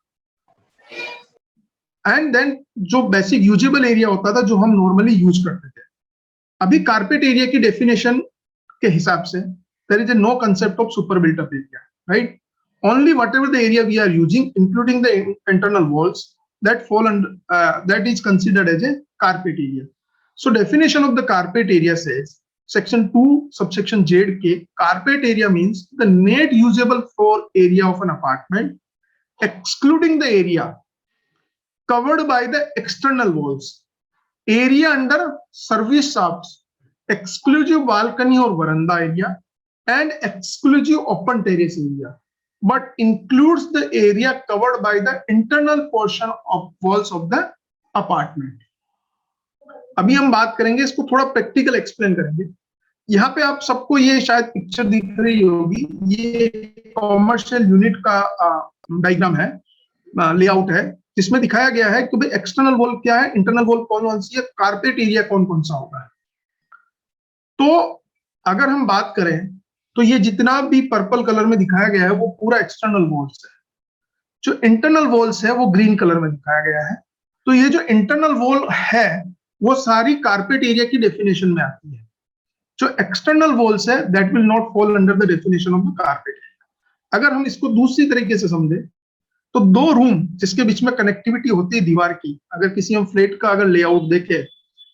एंड देन जो बेसिक यूजेबल एरिया होता था जो हम नॉर्मली यूज करते थे. अभी कारपेट एरिया की डेफिनेशन के हिसाब से there is no concept of super built up area, right? Only whatever the area we are using, including the internal walls, that fall under, that is considered as a carpet area. So definition of the carpet area says, section 2 subsection ZK, carpet area means the net usable floor area of an apartment, excluding the area covered by the external walls, area under service shafts, exclusive balcony or veranda area, and exclusive open terrace area, but includes the area covered by the internal portion of walls of the apartment. अभी हम बात करेंगे, इसको थोड़ा प्रैक्टिकल एक्सप्लेन करेंगे. यहाँ पे आप सबको ये शायद पिक्चर दिख रही होगी, ये कॉमर्शियल यूनिट का डायग्राम है. लेआउट है जिसमें दिखाया गया है कि भाई एक्सटर्नल वॉल क्या है, इंटरनल वॉल कौन कौन सी है, कारपेट एरिया कौन कौन सा होगा। तो अगर हम बात करें तो ये जितना भी पर्पल कलर में दिखाया गया है वो पूरा एक्सटर्नल वॉल्स है। जो इंटरनल वॉल्स है वो ग्रीन कलर में दिखाया गया है। तो ये जो इंटरनल वॉल है वो सारी कारपेट एरिया की डेफिनेशन में आती है। जो एक्सटर्नल वॉल्स है that will not fall under the definition of the carpet area. अगर हम इसको दूसरी तरीके से समझे तो दो रूम जिसके बीच में कनेक्टिविटी होती है दीवार की, अगर किसी हम फ्लैट का अगर लेआउट देखें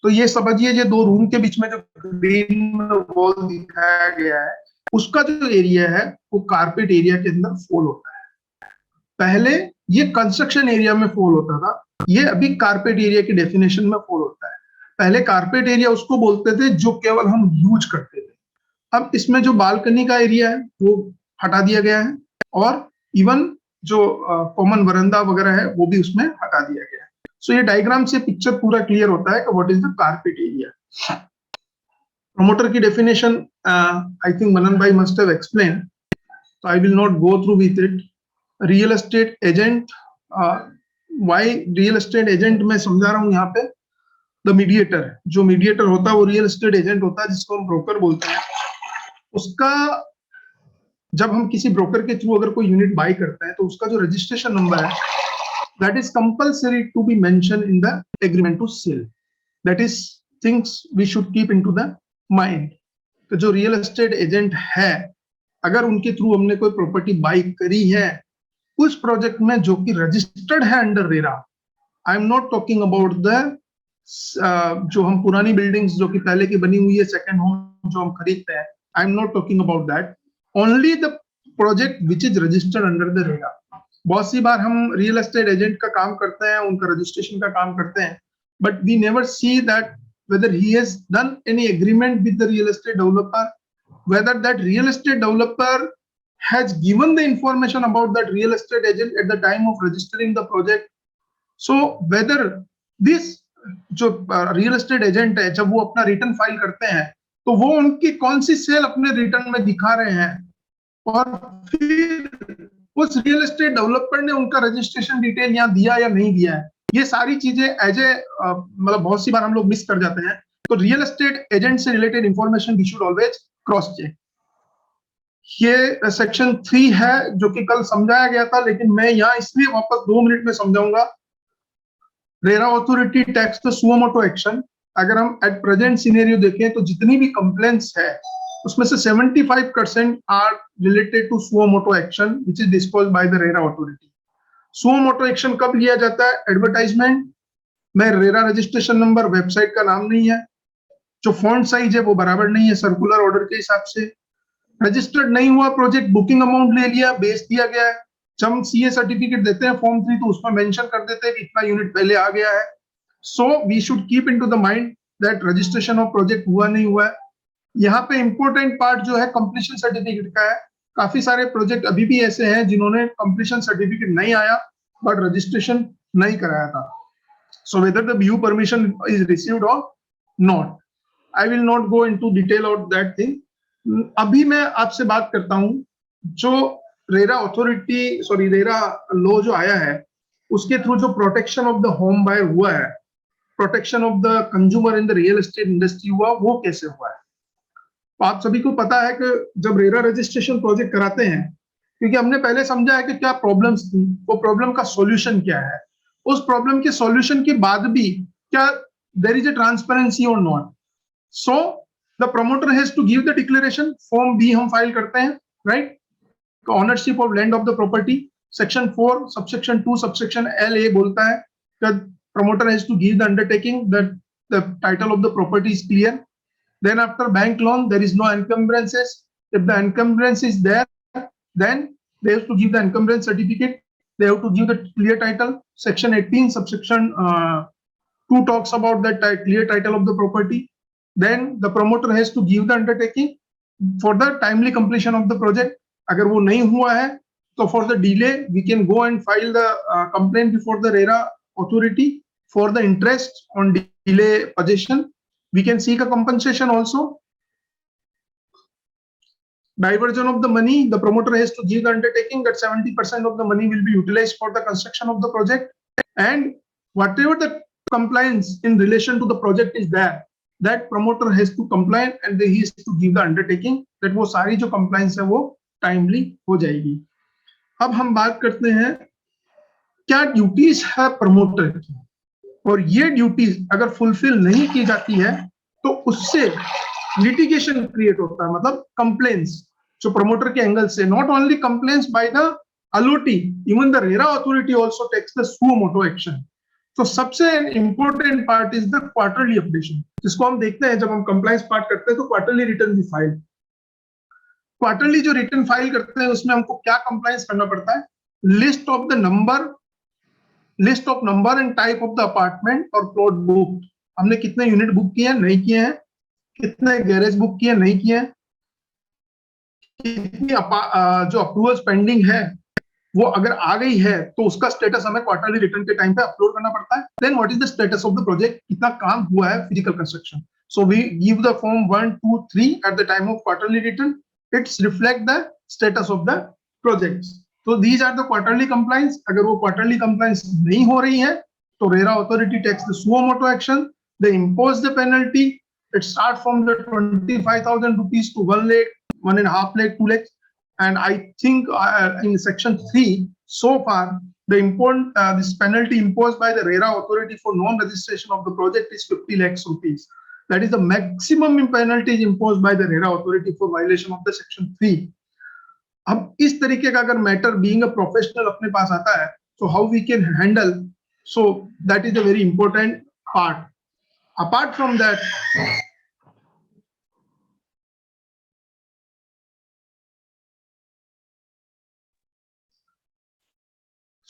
तो ये समझिए ये दो रूम के बीच में जो ग्रीन वॉल दिखाया गया है उसका जो एरिया है वो कारपेट एरिया के अंदर फॉल होता है। पहले ये कंस्ट्रक्शन एरिया में फॉल होता था, ये अभी कारपेट एरिया की डेफिनेशन में फॉल होता है। पहले कारपेट एरिया उसको बोलते थे जो केवल हम यूज करते थे। अब इसमें जो बालकनी का एरिया है वो हटा दिया गया है और इवन जो कॉमन वरांडा वगैरह है वो भी उसमें हटा दिया गया है। सो ये डायग्राम से पिक्चर पूरा क्लियर होता है कि what is the carpet area. Promoter की डेफिनेशन आई थिंक मनन भाई must have explain, so I will not go through with it. Real estate agent, why real estate agent मैं समझा रहा हूँ यहाँ पे, the mediator, जो mediator होता है वो real estate agent होता है जिसको हम broker बोलते हैं। उसका जब हम किसी ब्रोकर के थ्रू अगर कोई यूनिट बाय करते हैं तो उसका जो रजिस्ट्रेशन नंबर है that is compulsory to be mentioned in the agreement to sell. That is things we should keep into the mind. तो जो रियल एस्टेट एजेंट है अगर उनके थ्रू हमने कोई प्रॉपर्टी बाई करी है उस प्रोजेक्ट में जो कि रजिस्टर्ड है under RERA, I am not talking about the जो हम पुरानी बिल्डिंग्स जो कि पहले की बनी हुई है सेकंड होम जो हम खरीदते हैं, I am not talking about that, only the project which is registered under the RERA. बहुत सी बार हम रियल एस्टेट एजेंट का काम करते हैं, उनका रजिस्ट्रेशन का काम करते हैं, but we never see that whether he has done any agreement with the real estate developer, whether that real estate developer has given the information about that real estate agent at the time of registering the project. So whether this जो real estate agent है जब वो अपना रिटर्न फाइल करते हैं तो वो उनकी कौन सी सेल अपने रिटर्न में दिखा रहे हैं और फिर उस रियल एस्टेट डेवलपर ने उनका रजिस्ट्रेशन डिटेल यहाँ दिया या नहीं दिया है, ये सारी चीजें एज ए मतलब बहुत सी बार हम लोग मिस कर जाते हैं। तो रियल एस्टेट एजेंट से related information we should always cross check. ये सेक्शन 3 है जो कि कल समझाया गया था, लेकिन मैं यहाँ इसलिए वापस 2 मिनट में समझाऊंगा। RERA authority takes the suo motto action. अगर हम एट प्रेजेंट सिनेरियो देखें तो जितनी भी कंप्लेंट्स है उसमें से 75% are related to suo motto action which is disposed by the RERA authority. Suo motto action कब लिया जाता है? एडवर्टाइजमेंट में रेरा रजिस्ट्रेशन नंबर, वेबसाइट का नाम नहीं है, जो फॉन्ट साइज है वो बराबर नहीं है सर्कुलर ऑर्डर के हिसाब से, रजिस्टर्ड नहीं हुआ प्रोजेक्ट, बुकिंग अमाउंट ले लिया, बेच दिया गया है। जब हम सीए सर्टिफिकेट देते हैं फॉर्म 3 तो उसमें मेंशन कर देते हैं कि इतना यूनिट पहले आ गया है। So we should keep into the mind that registration of project हुआ नहीं हुआ है। यहाँ पे इंपॉर्टेंट पार्ट जो है कंप्लीशन सर्टिफिकेट का है। काफी सारे प्रोजेक्ट अभी भी ऐसे हैं जिन्होंने कंप्लीशन सर्टिफिकेट नहीं आया बट रजिस्ट्रेशन नहीं कराया था। So whether the view permission is received और not, I will not go into detail of that thing. अभी मैं आपसे बात करता हूं जो रेरा अथॉरिटी रेरा लॉ जो आया है उसके थ्रू जो protection of the home buyer हुआ है, protection of the consumer in the real estate industry हुआ, वो कैसे हुआ है। तो आप सभी को पता है कि जब रेरा रजिस्ट्रेशन प्रोजेक्ट कराते हैं, क्योंकि हमने पहले समझा है कि क्या प्रॉब्लम्स थी, वो प्रॉब्लम का सॉल्यूशन क्या है, उस प्रॉब्लम के सॉल्यूशन के बाद भी क्या देयर इज अ ट्रांसपेरेंसी और not. So the promoter has to give the declaration, form B हम फाइल करते हैं, right, ownership of land of the property. Section 4 subsection 2 subsection L A बोलता है कि promoter has to give the undertaking that the title of the property is clear. Then after bank loan, there is no encumbrances. If the encumbrance is there, then they have to give the encumbrance certificate. They have to give the clear title. Section 18, subsection 2 talks about that clear title of the property. Then the promoter has to give the undertaking for the timely completion of the project. अगर वो नहीं हुआ है, तो for the delay, we can go and file the complaint before the RERA authority for the interest on delay possession. We can seek a compensation also. diversion of the money, the promoter has to give the undertaking that 70% of the money will be utilized for the construction of the project, and whatever the compliance in relation to the project is there, that promoter has to comply and he has to give the undertaking that वो सारी जो compliance है वो timely हो जाएगी. अब हम बात करते हैं क्या ड्यूटीज है प्रमोटर की, और ये ड्यूटीज अगर फुलफिल नहीं की जाती है तो उससे लिटिगेशन क्रिएट होता है, मतलब कंप्लेंट्स जो प्रमोटर के एंगल से, not only complaints by the allottee, even the RERA authority also takes the suo motto action. तो सबसे important part is the quarterly updation, जिसको हम देखते हैं जब हम कंप्लायंस पार्ट करते हैं तो क्वार्टरली रिटर्न भी फाइल. क्वार्टरली जो रिटर्न फाइल करते हैं उसमें हमको क्या कंप्लायंस करना पड़ता है, list of number and type of the apartment और प्लॉट बुक, हमने कितने यूनिट बुक किए हैं नहीं किए हैं, कितने गैरेज बुक किए नहीं किए हैं, कितनी जो अप्रूवल्स पेंडिंग है वो अगर आ गई है तो उसका स्टेटस हमें क्वार्टरली रिटर्न के टाइम पे अपलोड करना पड़ता है. Then what is the status of the project, कितना काम हुआ है physical construction. So we give the form 1, 2, 3 at the time of quarterly return. It's reflect the status of the projects. तो these are the quarterly compliance. अगर वो क्वार्टरली कंप्लायंस नहीं हो रही है तो RERA authority takes the suo motto action. They impose the penalty. It start from the 25,000 rupees to 1 lakh, 1.5 lakh, 2 lakhs. And I think in section 3 so far this penalty imposed by the RERA authority for non-registration of the project is 50 lakhs rupees. That is the maximum penalty imposed by the RERA authority for violation of the section 3. अब इस तरीके का अगर मैटर being a professional अपने पास आता है so how we can handle, so that is a very important part. Apart from that,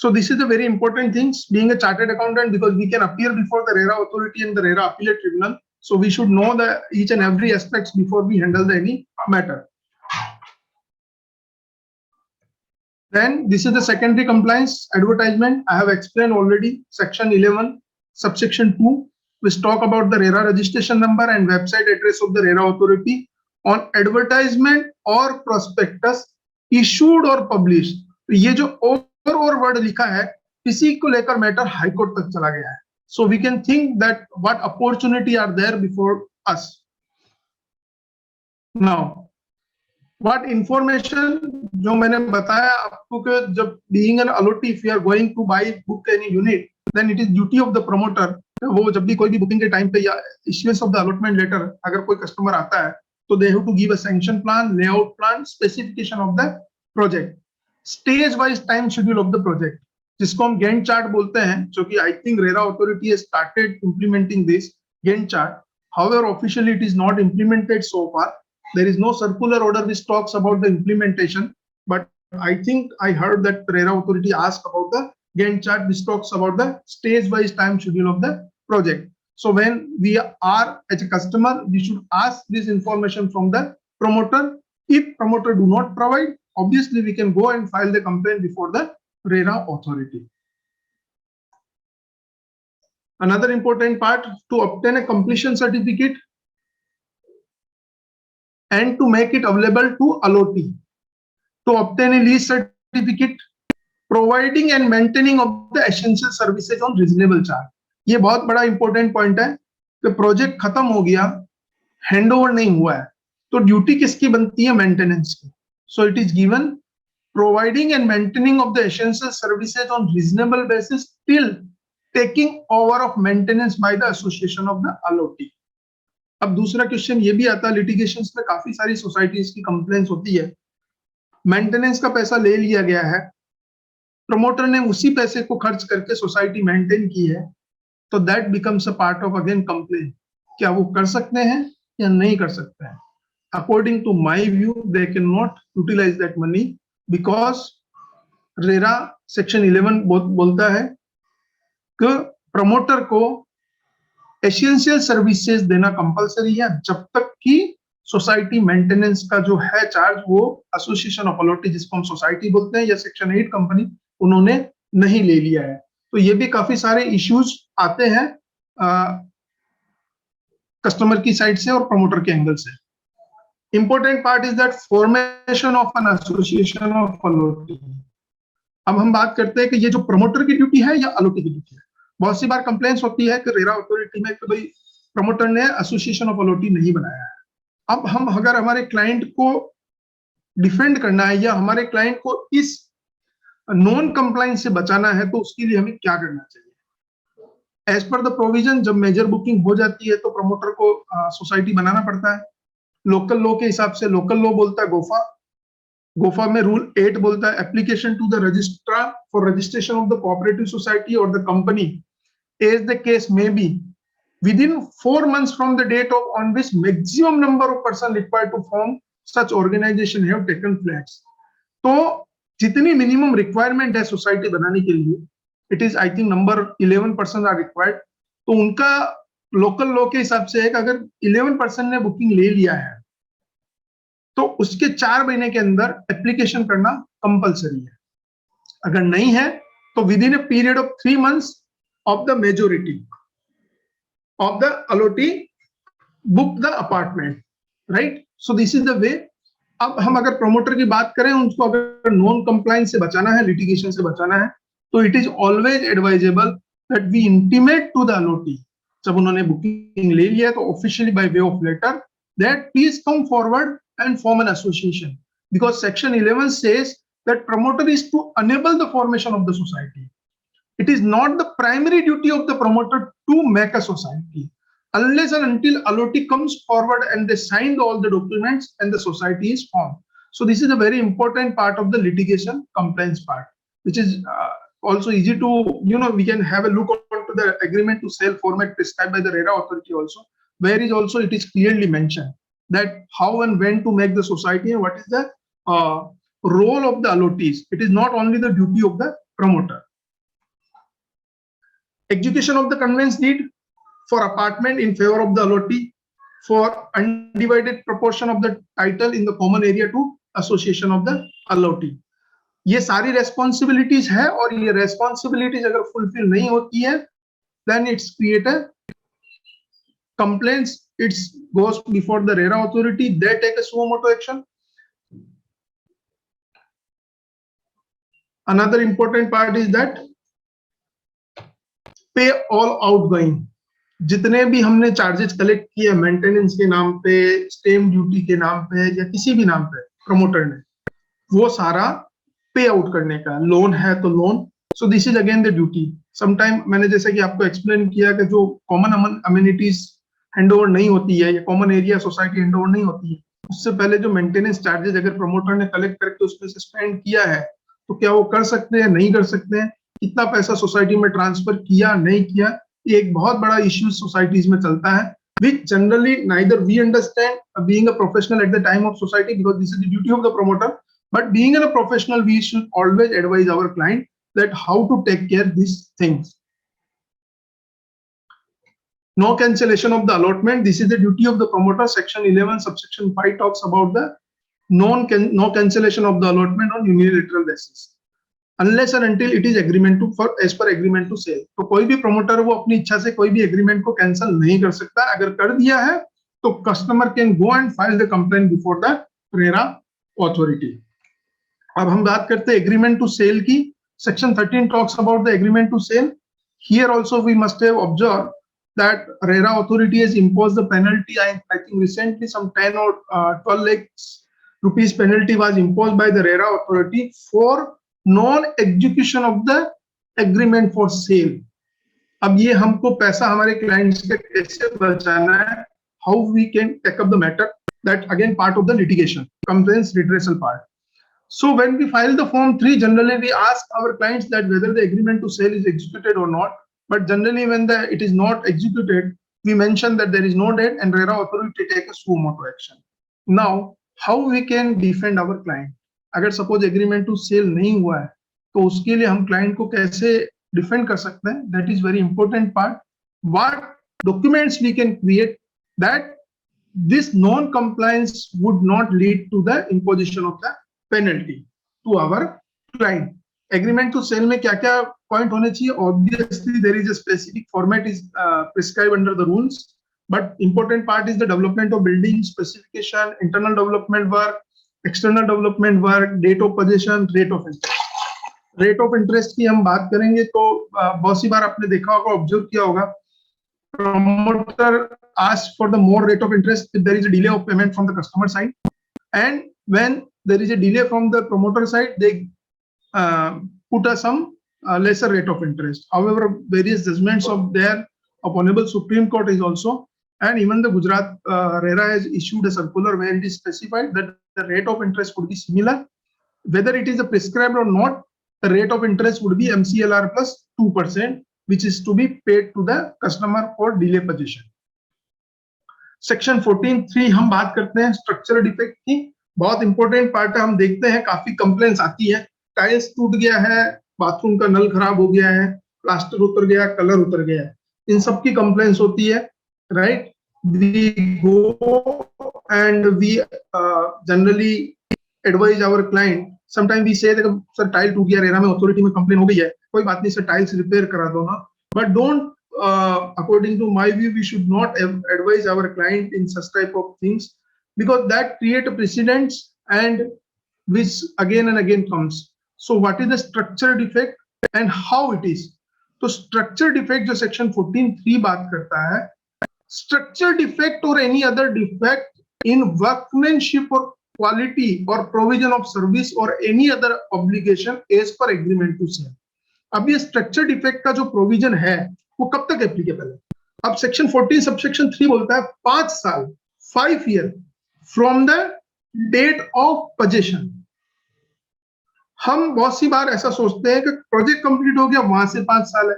so this is the very important things being a chartered accountant, because we can appear before the RERA authority and the RERA appellate tribunal. So we should know the each and every aspects before we handle any matter. Then this is the secondary compliance advertisement. I have explained already. Section 11, subsection 2, which talk about the RERA registration number and website address of the RERA authority on advertisement or prospectus issued or published. ये जो और वर्ड लिखा है इसी को लेकर मैटर हाई कोर्ट तक चला गया है. So we can think that what opportunity are there before us. Now what information जो मैंने बताया आपको कि जब being an allottee if you are going to buy book any unit then it is duty of the promoter. वो जब भी कोई भी बुकिंग के टाइम पे या issuance of the allotment letter अगर कोई कस्टमर आता है तो they have to give a sanction plan, layout plan, specification of the project, stage wise time schedule of the project, जिसको हम गैंट चार्ट बोलते हैं, जो कि I think RERA authority has started implementing this Gantt chart. However officially it is not implemented so far. There is no circular order which talks about the implementation, but I think I heard that RERA authority asked about the Gantt chart which talks about the stage wise time schedule of the project. So when we are as a customer, we should ask this information from the promoter. If promoter do not provide, obviously we can go and file the complaint before the RERA authority. Another important part, to obtain a completion certificate and to make it available to allotee. To obtain a lease certificate, providing and maintaining of the essential services on reasonable charge. ये बहुत बड़ा इंपॉर्टेंट पॉइंट है कि प्रोजेक्ट खत्म हो गया, हैंडओवर नहीं हुआ है, तो ड्यूटी किसकी बनती है, मेंटेनेंस की. सो it is given providing and maintaining of the essential services on reasonable basis till taking over of maintenance by the association of the allottee. अब दूसरा क्वेश्चन ये भी आता है, लिटिगेशंस में काफी सारी सोसाइटीज की कंप्लेंट्स होती है, मेंटेनेंस का पैसा ले लिया गया है, प्रमोटर ने उसी पैसे को खर्च करके सोसाइटी मेंटेन की है, तो that becomes a part of again complaint. क्या वो कर सकते हैं या नहीं कर सकते हैं? According to my view they can not utilize that money, because RERA section 11 बोलता है कि प्रमोटर को एसेंशियल सर्विसेज देना कंपलसरी है जब तक कि सोसाइटी मेंटेनेंस का जो है चार्ज वो एसोसिएशन ऑफ अलॉटी, जिसको हम सोसाइटी बोलते हैं, या सेक्शन 8 कंपनी उन्होंने नहीं ले लिया है. तो ये भी काफी सारे इश्यूज आते हैं कस्टमर की साइड से और प्रमोटर के एंगल से. Important part is that formation of an association of allotee. अब हम बात करते हैं कि ये जो प्रमोटर की ड्यूटी है या allotee की ड्यूटी है. बहुत सी बार कंप्लेंट्स होती है कि रेरा अथॉरिटी में कि भाई प्रमोटर ने एसोसिएशन ऑफ allotee नहीं बनाया है. अब हम अगर हमारे क्लाइंट को डिफेंड करना है या हमारे क्लाइंट को इस नॉन कंप्लायंस से बचाना है तो उसके लिए हमें क्या करना चाहिए. एज पर द प्रोविजन जब मेजर बुकिंग हो जाती है तो प्रमोटर को सोसाइटी बनाना पड़ता है. लोकल लॉ के हिसाब से लोकल लॉ बोलता है गोफा. गोफा में रूल 8 बोलता है application to the registrar for registration of the cooperative society और the company as the case may be within 4 months from the date of on which maximum number of person required to form such organization have taken place. तो जितनी मिनिमम रिक्वायरमेंट है सोसाइटी बनाने के लिए, it is I think number 11% are required. तो उनका लोकल लॉ के हिसाब से है कि अगर 11% ने बुकिंग ले लिया है तो उसके 4 महीने के अंदर एप्लीकेशन करना कंपलसरी है. अगर नहीं है तो with in a period of 3 months of the majority of the allotee book the apartment, right? So this is the way. अब हम अगर प्रमोटर की बात करें, उनको अगर नॉन कंप्लायंस से बचाना है, लिटिगेशन से बचाना है, तो it is always advisable that we intimate to the allotee. जब उन्होंने बुकिंग ले लिया तो officially by way of letter that please come forward and form an association, because section 11 says that promoter is to enable the formation of the society. It is not the primary duty of the promoter to make a society unless and until allotee comes forward and they sign all the documents and the society is formed. So this is a very important part of the litigation compliance part, which is also easy to, we can have a look onto the agreement to sell format prescribed by the RERA authority also, where is also it is clearly mentioned that how and when to make the society and what is the role of the allottees. It is not only the duty of the promoter. Execution of the conveyance deed for apartment in favor of the allotee for undivided proportion of the title in the common area to association of the allotee. ये सारी responsibilities है और ये responsibilities अगर fulfill नहीं होती है then it's create a complaints. It goes before the RERA authority. They take a suo motu action. Another important part is that पे ऑल आउटगोइंग. जितने भी हमने चार्जेस कलेक्ट किए मेंटेनेंस के नाम पे, स्टैम्प ड्यूटी के नाम पे या किसी भी नाम पे प्रमोटर ने, वो सारा पे आउट करने का. लोन है तो loan. So this is again the duty. Sometime मैंने जैसे कि आपको एक्सप्लेन किया कि जो कॉमन अम्यूनिटीज हैंडओवर नहीं होती है या कॉमन एरिया सोसाइटी हैंडओवर नहीं होती है, उससे पहले जो मेंटेनेंस चार्जेस अगर प्रमोटर ने कलेक्ट करके उसमें से स्पेंड किया है तो क्या वो कर सकते हैं, नहीं कर सकते हैं, कितना पैसा सोसाइटी में ट्रांसफर किया नहीं किया, ये एक बहुत बड़ा इश्यू सोसाइटीज में चलता है, which generally neither we understand being a professional at the time of society, because this is the duty of the promoter, but being a professional we should always advise our client that how to take care these things. No cancellation of the allotment. This is the duty of the promoter. Section 11 subsection 5 talks about the no cancellation of the allotment on unilateral basis unless and until it is agreement to for as per agreement to sale. तो कोई भी प्रमोटर वो अपनी इच्छा से कोई भी एग्रीमेंट को कैंसिल नहीं कर सकता. अगर कर दिया है तो customer can go and file the complaint before the RERA authority. अब हम बात करते हैं एग्रीमेंट टू सेल की. Section 13 talks about the agreement to sale. Here also we must have observe that RERA authority has imposed the penalty. I think recently some 10 or 12 lakhs rupees penalty was imposed by the RERA authority for non-execution of the agreement for sale. अब ये हमको पैसा हमारे clients के कैसे बचाना है, how we can take up the matter, that again part of the litigation, complaints redressal part. So when we file the form 3, generally we ask our clients that whether the agreement to sale is executed or not. But generally, when it is not executed, we mention that there is no date and RERA authority take a suo motu action. Now, how we can defend our client? अगर suppose agreement to sale नहीं हुआ है, तो उसके लिए हम client को कैसे defend कर सकते हैं? That is very important part. What documents we can create that this non-compliance would not lead to the imposition of the penalty to our client. Agreement to sale में क्या-क्या point होने चाहिए? Obviously, there is a specific format is prescribed under the rules. but important part is the development of building specification, internal development work, external development work, date of possession, rate of interest. Rate of interest की हम बात करेंगे तो बहुत सी बार आपने देखा होगा, ऑब्जर्व किया होगा, promoter asks for the more rate of interest if there is a delay of payment from the customer side, and when there is a delay from the promoter side, they put some lesser rate of interest. However, various judgments of their Honorable Supreme Court is also, and even the Gujarat RERA has issued a circular where it is specified that the rate of interest would be similar, whether it is a prescribed or not. The rate of interest would be MCLR plus 2%, which is to be paid to the customer for delay possession. Section 14(3) हम बात करते हैं स्ट्रक्चरल डिफेक्ट की, बहुत इंपॉर्टेंट पार्ट है. हम देखते हैं काफी कंप्लेंट्स आती है, टाइल्स टूट गया है, बाथरूम का नल खराब हो गया है, प्लास्टर उतर गया, कलर उतर गया है, इन सब की कंप्लेंट्स होती है, right. We go and we generally advise our client. Sometime we say sir tile टूट गया, रेरा में अथॉरिटी में कंप्लेन हो गई है, कोई बात नहीं सर, टाइल्स रिपेयर करा दो ना. But don't, according to my view, we should not advise our client in such type of things, because that create a precedence and which again and again comes. So what is the structure defect and how it is? तो structure defect जो section 14(3) बात करता है, structure defect or any other defect in workmanship or quality or provision of service or any other obligation as per agreement to sale. अब ये structure defect का जो provision है वो कब तक एप्लीकेबल है? अब सेक्शन 14 सबसेक्शन 3 बोलता है 5 साल, 5 year from the date of possession. हम बहुत सी बार ऐसा सोचते हैं कि प्रोजेक्ट कंप्लीट हो गया वहां से 5 साल है,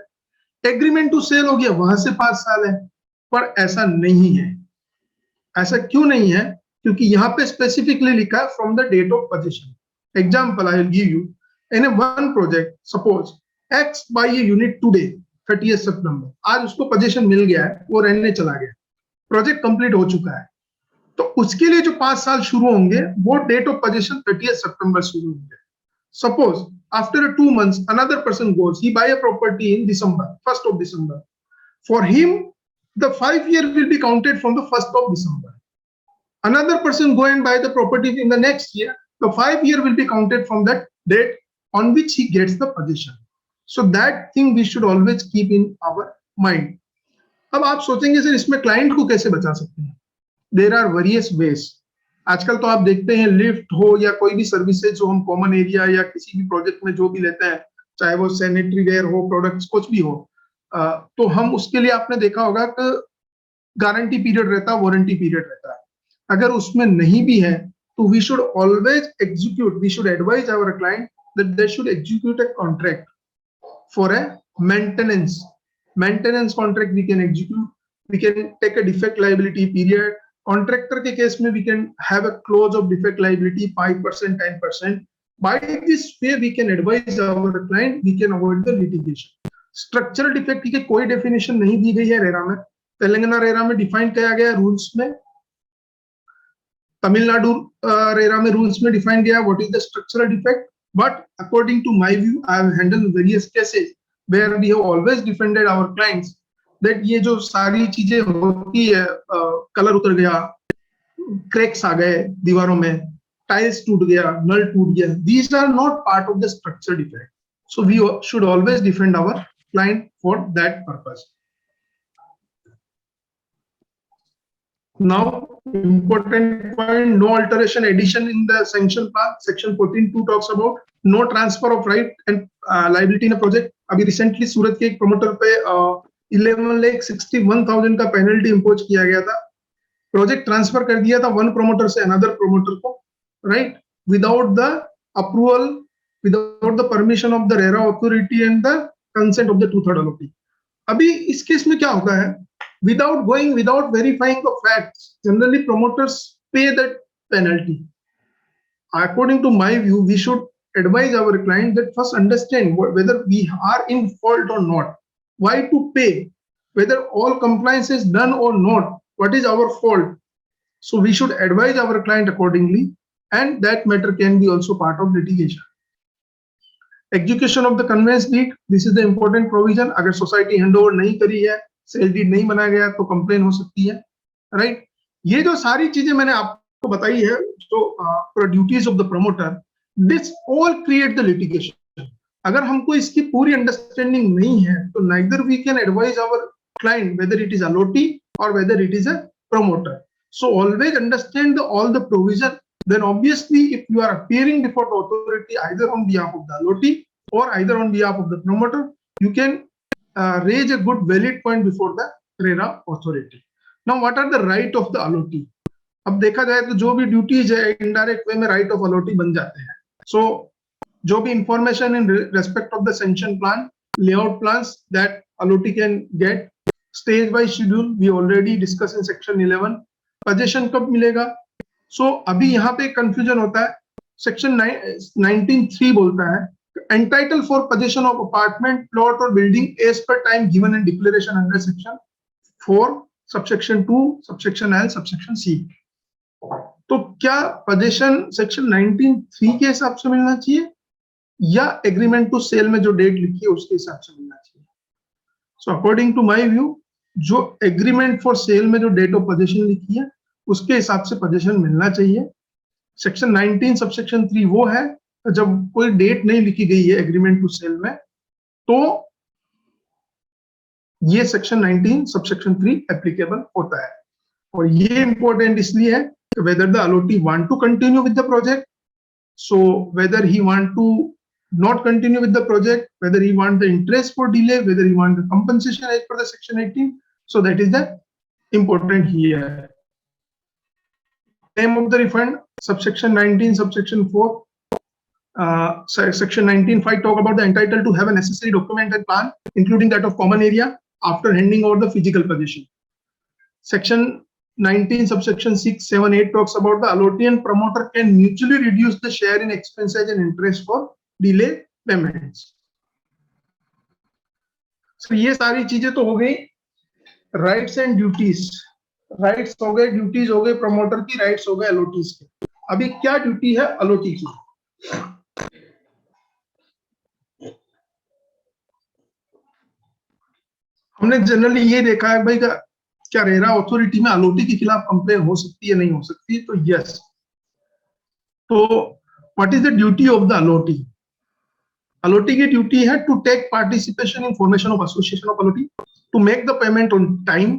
एग्रीमेंट टू सेल हो गया वहां से 5 साल है, पर ऐसा नहीं है. ऐसा क्यों नहीं है? क्योंकि यहाँ पे स्पेसिफिकली लिखा है from the date of possession. Example I will give you. In a one project, suppose X buy a unit today 30 सितंबर, आज उसको पोजीशन मिल गया है, वो रहने चला गया, प्रोजेक्ट कंप्लीट हो चुका है, तो उसके लिए जो 5 साल शुरू होंगे वो डेट ऑफ पोजीशन 30 सितंबर शुरू होंगे. Suppose after 2 months another person goes, he buy a property in December, 1st of December. For him the 5 year will be counted from the 1st of December. Another person go and buy the property in the next year, the 5 year will be counted from that date on which he gets the possession. So that thing we should always keep in our mind. अब आप सोचेंगे सर इसमें क्लाइंट को कैसे बचा सकते हैं? There are various ways. आजकल तो आप देखते हैं लिफ्ट हो या कोई भी सर्विसेज जो हम कॉमन एरिया या किसी भी प्रोजेक्ट में जो भी लेते हैं, चाहे वो सैनिटरी वेयर हो, प्रोडक्ट्स कुछ भी हो, तो हम उसके लिए आपने देखा होगा कि गारंटी पीरियड रहता है, वारंटी पीरियड रहता है. अगर उसमें नहीं भी है तो we should always execute, we should advise our client that they should execute a contract for a maintenance contract. We can execute, we can take a defect liability period. Contractor के केस में we can have a clause of defect liability 5%, 10%. By this way we can advise our client, we can avoid the litigation. Structural defect की कोई definition नहीं दी गई है रेरा में. तेलंगाना रेरा में डिफाइन किया गया रूल्स में, तमिलनाडु रेरा में रूल्स में डिफाइन गया what is the structural defect. But according to my view, I have handled various cases where we have always defended our clients that ये जो सारी चीजें होती है, कलर उतर गया, क्रैक्स आ गए दीवारों में, टाइल्स टूट गया, नल टूट गया, these are not part of the structure defect. So we should always defend our client for that purpose. Now, important point, no alteration, addition in the sanction plan. Section 14(2) talks about no transfer of right and liability in a project. अभी recently सूरत के एक promoter पे 11,61,000 का penalty impose किया गया था. Project transfer कर दिया था one promoter से another promoter को, right? Without the approval, without the permission of the RERA authority and the consent of the 2/3 authority. अभी इस केस में क्या होता है? Without verifying the facts, generally promoters pay that penalty. According to my view, we should advise our client that first understand whether we are in fault or not. Why to pay? Whether all compliance is done or not. What is our fault? So we should advise our client accordingly, and that matter can be also part of litigation. Execution of the conveyance deed. This is the important provision. अगर society handover नहीं करी है, सेल डीड नहीं बनाया गया तो कंप्लेन हो सकती है, राइट। ये जो सारी चीजें मैंने आपको बताई है, जो duties of the promoter, this all create the litigation. अगर हमको इसकी पूरी अंडरस्टैंडिंग नहीं है तो neither we can advise our client whether it is allottee और whether it is a promoter. So always understand all the provision. Then obviously, if you are appearing before the authority either on behalf of the allotee or either on behalf of the promoter, you can raise a good valid point before the RERA authority. Now, what are the right of the allotee? अब देखा जाए तो जो भी ड्यूटीज है इनडायरेक्ट वे में राइट ऑफ अलॉटी बन जाते हैं. सो जो भी information in respect of the sanction plan, layout plans that allotee can get, stage by schedule we already discuss in section 11. Position कब मिलेगा? सो अभी यहाँ पे कंफ्यूजन होता है. सेक्शन 19(3) बोलता है entitle for possession of apartment, plot और building as per time given in declaration under section 4 subsection 2 subsection L subsection C. तो क्या पोजीशन सेक्शन 19(3) के हिसाब से मिलना चाहिए या एग्रीमेंट टू सेल में जो डेट लिखी है उसके हिसाब से मिलना चाहिए? So according to my view, जो एग्रीमेंट फॉर सेल में जो डेट ऑफ पोजीशन लिखी है उसके हिसाब से पोजीशन मिलना चाहिए. सेक्शन 19 सबसेक्शन 3 वो है जब कोई डेट नहीं लिखी गई है एग्रीमेंट टू सेल में, तो ये सेक्शन 19 सबसेक्शन 3 एप्लीकेबल होता है. और ये इंपॉर्टेंट इसलिए है कि whether the allottee want to continue with the project, so whether he want to not continue with the project, whether he want the interest for delay, whether he want the compensation as per the section 18. So that is the important here. Name of the refund, subsection 19 subsection 4, section 19(5) talk about the entitled to have a necessary document and plan including that of common area after handing over the physical possession. Section 19 subsection 6, 7, 8 talks about the allotee and promoter can mutually reduce the share in expenses and interest for delay payments. So, ये सारी चीजें तो हो गई राइट्स एंड ड्यूटीज. राइट्स हो गए, ड्यूटीज हो गए प्रमोटर की, राइट्स हो गए अलॉटीज की. अभी क्या ड्यूटी है अलॉटी की? हमने जनरली ये देखा है भाई क्या रेरा अथॉरिटी में अलॉटी के खिलाफ कंप्लेन हो सकती है, नहीं हो सकती? तो यस. तो what is the duty of the allottee? Allottee की ड्यूटी है to take participation in formation of association of allottee, to make the payment on time,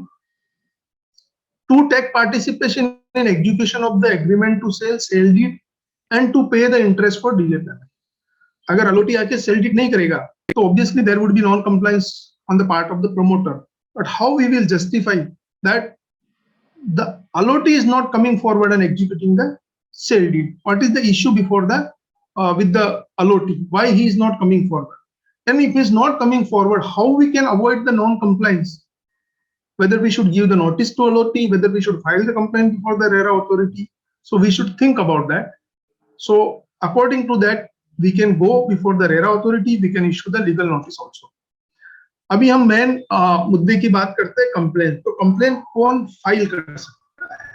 to take participation in execution of the agreement to sale, sale deed and to pay the interest for delay payment. अगर अलॉटी आके सेल डीड नहीं करेगा तो obviously there would be non compliance on the part of the promoter. But how we will justify that the allottee is not coming forward and executing the sale deed? What is the issue before the with the allotee? Why he is not coming forward? And if he is not coming forward, how we can avoid the non-compliance? Whether we should give the notice to allotee, whether we should file the complaint before the RERA authority. So we should think about that. So according to that, we can go before the RERA authority. We can issue the legal notice also. अभी हम मेन मुद्दे की बात करते हैं, कंप्लेंट. तो कंप्लेंट कौन फाइल कर सकता है?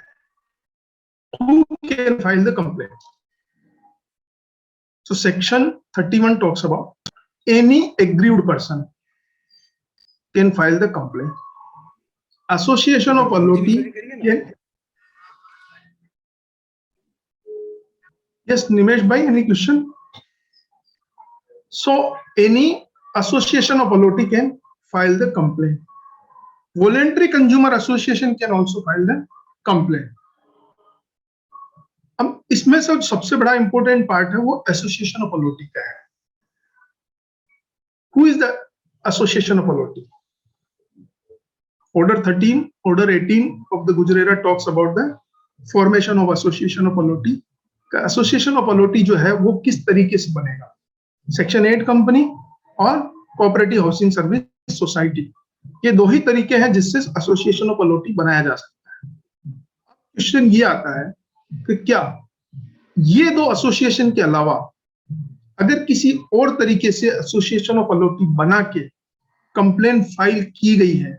Who can file the complaint? So section 31 talks about any aggrieved person can file the complaint. Association of allotee can. Yes, Nimesh bhai, any question? So any association of allotee can file the complaint. Voluntary consumer association can also file the complaint. अब इसमें से सबसे बड़ा इंपॉर्टेंट पार्ट है वो एसोसिएशन ऑफ अलॉटी का है. Who is the association of allottee? Order 13, order 18 of the GujRERA talks about the formation of association of allottee. का एसोसिएशन ऑफ अलॉटी जो है वो किस तरीके से बनेगा? सेक्शन 8 कंपनी और कोऑपरेटिव हाउसिंग सर्विस सोसाइटी, ये दो ही तरीके हैं जिससे एसोसिएशन ऑफ अलॉटी बनाया जा सकता है. क्वेश्चन ये आता है कि क्या ये दो एसोसिएशन के अलावा अगर किसी और तरीके से एसोसिएशन ऑफ अलॉटी बना के कंप्लेंट फाइल की गई है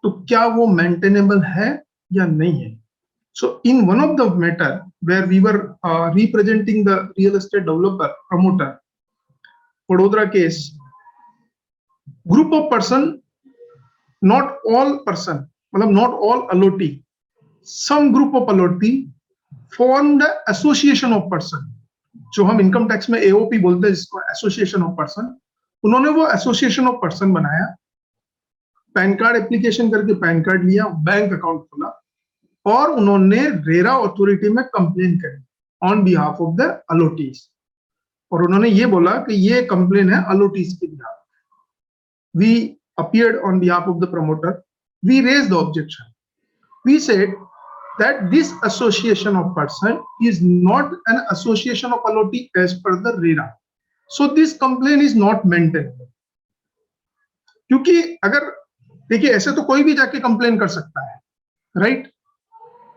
तो क्या वो मेंटेनेबल है या नहीं है? So in one of the matter where we were representing the real estate developer promoter, Vadodara case, group of person not all person, मतलब not all allotee, some group of allotee formed the association of person, जो हम इनकम टैक्स में AOP बोलते हैं जिसको एसोसिएशन ऑफ पर्सन, उन्होंने वो एसोसिएशन ऑफ पर्सन बनाया, पैन कार्ड एप्लीकेशन करके पैन कार्ड लिया, बैंक अकाउंट खोला और उन्होंने रेरा अथॉरिटी में कंप्लेन करी ऑन बिहाफ ऑफ द अलोटीज, और उन्होंने ये बोला कि ये कंप्लेन है अलोटीज के behalf. We appeared on behalf of the promoter, we raised the objection, we said that this association of person is not an association of allotee as per the RERA, so this complaint is not maintainable. क्योंकि अगर देखिए ऐसे तो कोई भी जाके कंप्लेन कर सकता है, राइट?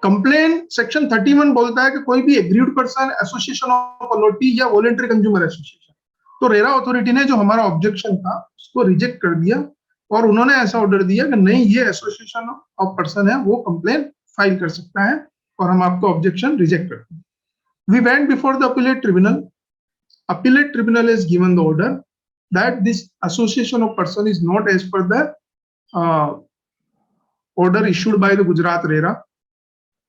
कंप्लेन सेक्शन 31 बोलता है कि कोई भी agreed person, association of allottee या वॉलंटरी कंज्यूमर एसोसिएशन. तो रेरा अथॉरिटी ने जो हमारा ऑब्जेक्शन था उसको रिजेक्ट कर दिया और उन्होंने ऐसा ऑर्डर दिया कि नहीं, ये एसोसिएशन ऑफ पर्सन है, वो कंप्लेन फाइल कर सकता है और हम आपका ऑब्जेक्शन रिजेक्ट करते हैं. We went before the appellate tribunal. Appellate tribunal has given the order that this association of person is not as per the order issued by the Gujarat RERA,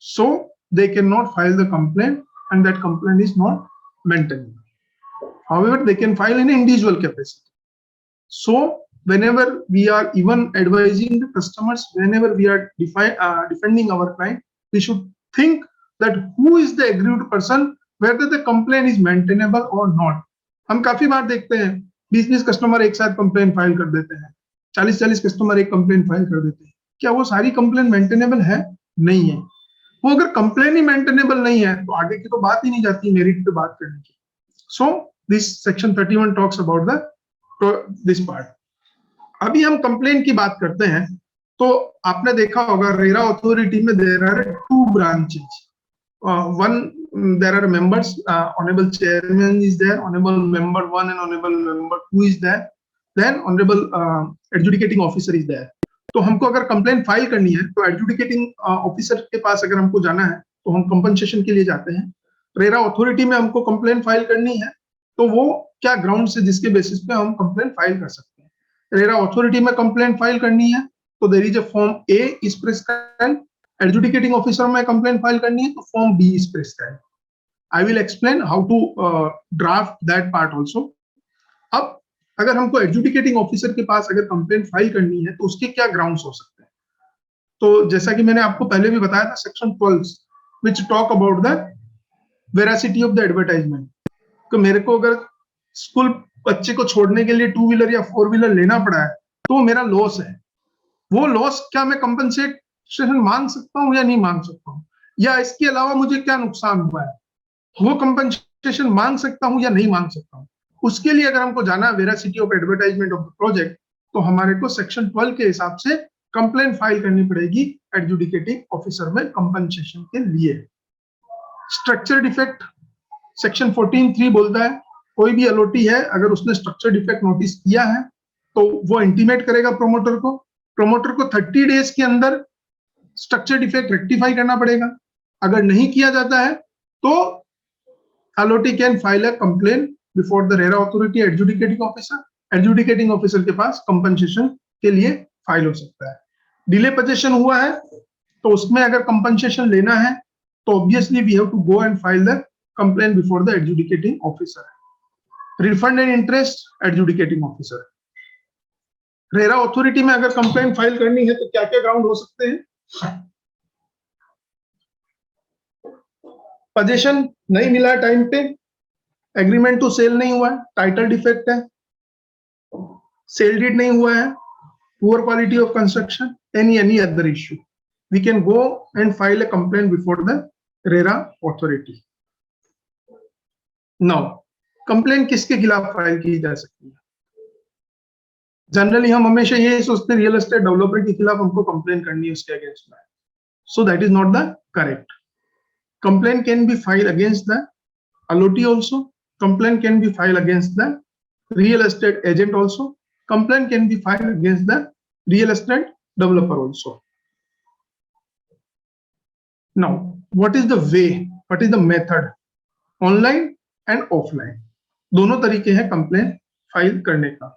so they cannot file the complaint and that complaint is not maintainable. However, they can file in individual capacity. So whenever we are even advising the customers, whenever we are defending our client, we should think that who is the aggrieved person, whether the complaint is maintainable or not. हम काफी बार देखते हैं 20-20 कस्टमर एक साथ कंप्लेन फाइल कर देते हैं, 40-40 कस्टमर एक कंप्लेन फाइल कर देते हैं. क्या वो सारी कंप्लेन मेंटेनेबल है? नहीं है. वो अगर कंप्लेन ही मेंटेनेबल नहीं है तो आगे की तो बात ही नहीं जाती मेरिट पे बात करने की. So this section 31 talks about the this part. अभी हम कंप्लेन की बात करते हैं तो आपने देखा होगा रेरा अथॉरिटी में there are 2 branches. One, there are members, honorable chairman is there, honorable member 1 and honorable member 2 is there, then honorable adjudicating officer is there. तो हमको अगर कंप्लेन फाइल करनी है तो एडजुडिकेटिंग ऑफिसर के पास अगर हमको जाना है तो हम कंपनसेशन के लिए जाते हैं. रेरा अथॉरिटी में हमको कंप्लेन फाइल करनी है तो वो क्या ग्राउंड से जिसके बेसिस पे हम कंप्लेन फाइल कर सकते हैं. रेरा अथॉरिटी में कंप्लेन फाइल करनी है तो there is a form A is prescribed. Adjudicating officer में कंप्लेन फाइल करनी है तो form B is prescribed. I will explain how to draft that part also. अब अगर हमको एडजुडिकेटिंग ऑफिसर के पास अगर कंप्लेन फाइल करनी है तो उसके क्या ग्राउंड्स हो सकते हैं. तो जैसा कि मैंने आपको पहले भी बताया था, section 12 which talk about the veracity of the advertisement. तो मेरे को अगर स्कूल बच्चे को छोड़ने के लिए 2 व्हीलर या 4 व्हीलर लेना पड़ा है तो मेरा लॉस है. वो लॉस क्या मैं कंपनसेशन मांग सकता हूँ या नहीं मांग सकता हूँ, या इसके अलावा मुझे क्या नुकसान हुआ है वो कंपनसेशन मांग सकता हूँ या नहीं मांग सकता हूँ. उसके लिए अगर हमको जाना है veracity of advertisement of the project तो हमारे को सेक्शन 12 के हिसाब से कंप्लेन फाइल करनी पड़ेगी एडजुडिकेटिंग ऑफिसर में कंपनसेशन के लिए. स्ट्रक्चर डिफेक्ट सेक्शन 14(3) बोलता है कोई भी अलॉटी है अगर उसने स्ट्रक्चर डिफेक्ट नोटिस किया है तो वो इंटीमेट करेगा प्रमोटर को. प्रमोटर को 30 डेज के अंदर स्ट्रक्चर डिफेक्ट रेक्टिफाई करना पड़ेगा. अगर नहीं किया जाता है तो allottee can file a complain before the RERA authority adjudicating officer. Adjudicating officer के पास कंपनसेशन के लिए फाइल हो सकता है. डिले पोजीशन हुआ है तो उसमें अगर कंपनसेशन लेना है तो obviously we have to go and file the complain before the adjudicating officer. Refund and interest adjudicating officer. RERA authority में अगर कंप्लेन फाइल करनी है तो क्या क्या ग्राउंड हो सकते हैं. पोजीशन नहीं मिला है टाइम पे, एग्रीमेंट टू सेल नहीं हुआ है, टाइटल डिफेक्ट है, सेल डीड नहीं हुआ है, poor quality of construction, any other issue, we can go and file a complaint before the RERA authority. Now complain किसके खिलाफ फाइल की जा सकती है. जनरली हम हमेशा ये सोचते हैं रियल एस्टेट डेवलपर के खिलाफ हमको कंप्लेन करनी है उसके अगेंस्ट में. सो that is not the correct. Complain can be file against the allotee also. Complaint can be filed against the real estate agent also. Complaint can be filed against the real estate developer also. Now, what is the way? What is the method? Online and offline. दोनों तरीके हैं कंप्लेन फाइल करने का.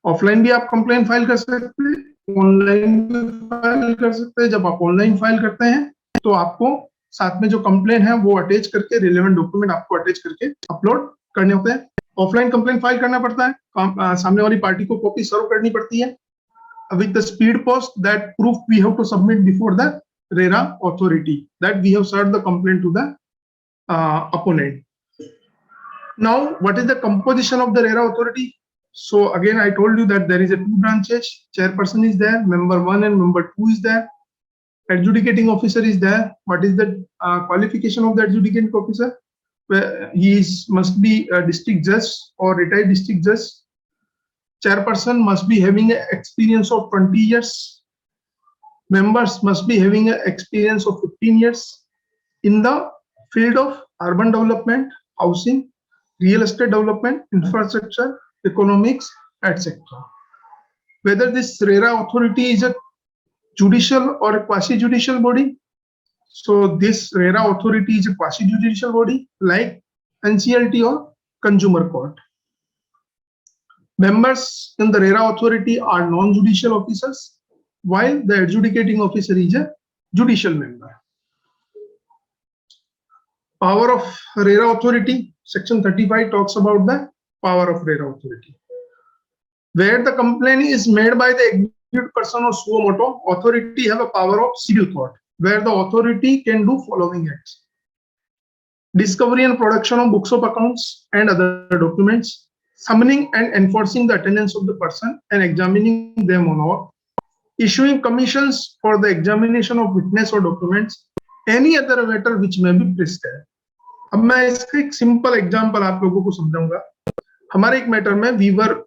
ऑफलाइन भी आप कंप्लेन फाइल कर सकते हैं, ऑनलाइन फाइल कर सकते हैं। जब आप ऑनलाइन फाइल करते हैं तो आपको साथ में जो कंप्लेन है वो अटैच करके, रिलेवेंट डॉक्यूमेंट आपको अटैच करके अपलोड करने होते हैं। ऑफलाइन कंप्लेन फाइल करना पड़ता है, सामने वाली पार्टी को कॉपी सर्व करनी पड़ती है with the speed post that proof we have to submit before the RERA authority that we have served the complaint to the opponent. Now, what is the composition of the RERA authority? So again, I told you that there is a 2 branches. Chairperson is there, member 1 and member 2 is there. Adjudicating officer is there. What is the qualification of the adjudicating officer? He must be a district judge or retired district judge. Chairperson must be having an experience of 20 years. Members must be having an experience of 15 years in the field of urban development, housing, real estate development, infrastructure, economics, etc. Whether this RERA authority is a judicial or a quasi-judicial body. So this RERA authority is a quasi-judicial body like NCLT or consumer court. Members in the RERA authority are non-judicial officers, while the adjudicating officer is a judicial member. Power of RERA authority, section 35 talks about the power of RERA authority. Where the complaint is made by the executive person or suo motu, authority have a power of civil court, where the authority can do following acts: discovery and production of books of accounts and other documents, summoning and enforcing the attendance of the person and examining them on oath, issuing commissions for the examination of witness or documents, any other matter which may be prescribed. अब मैं इसका एक सिंपल एग्जांपल आप लोगों को समझाऊंगा। हमारे एक मैटर में we were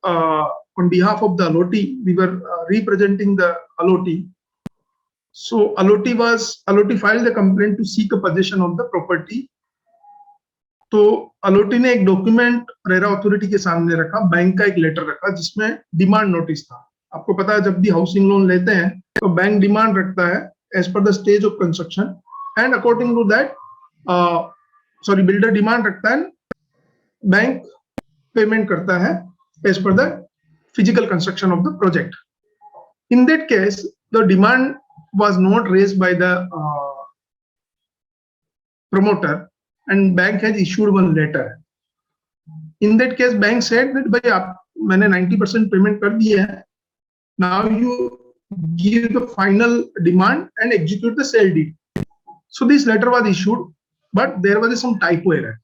on behalf of the allotee, we were representing the allotee. So allotee filed a complaint to seek a possession of the property. तो अलोटी ने एक डॉक्यूमेंट रेरा अथॉरिटी के सामने रखा, बैंक का एक लेटर रखा जिसमें डिमांड नोटिस था। आपको पता है जब भी हाउसिंग लोन लेते हैं तो बैंक डिमांड रखता है as per the stage of construction and according to that builder demand रखता है, बैंक पेमेंट करता है as per the physical construction of the project. In that case the demand was not raised by the promoter and bank has issued one letter. In that case bank said that भाई आप मैंने 90% पेमेंट कर दिया है, now you give the final demand and execute the sale deed. So this letter was issued but there was some typo error.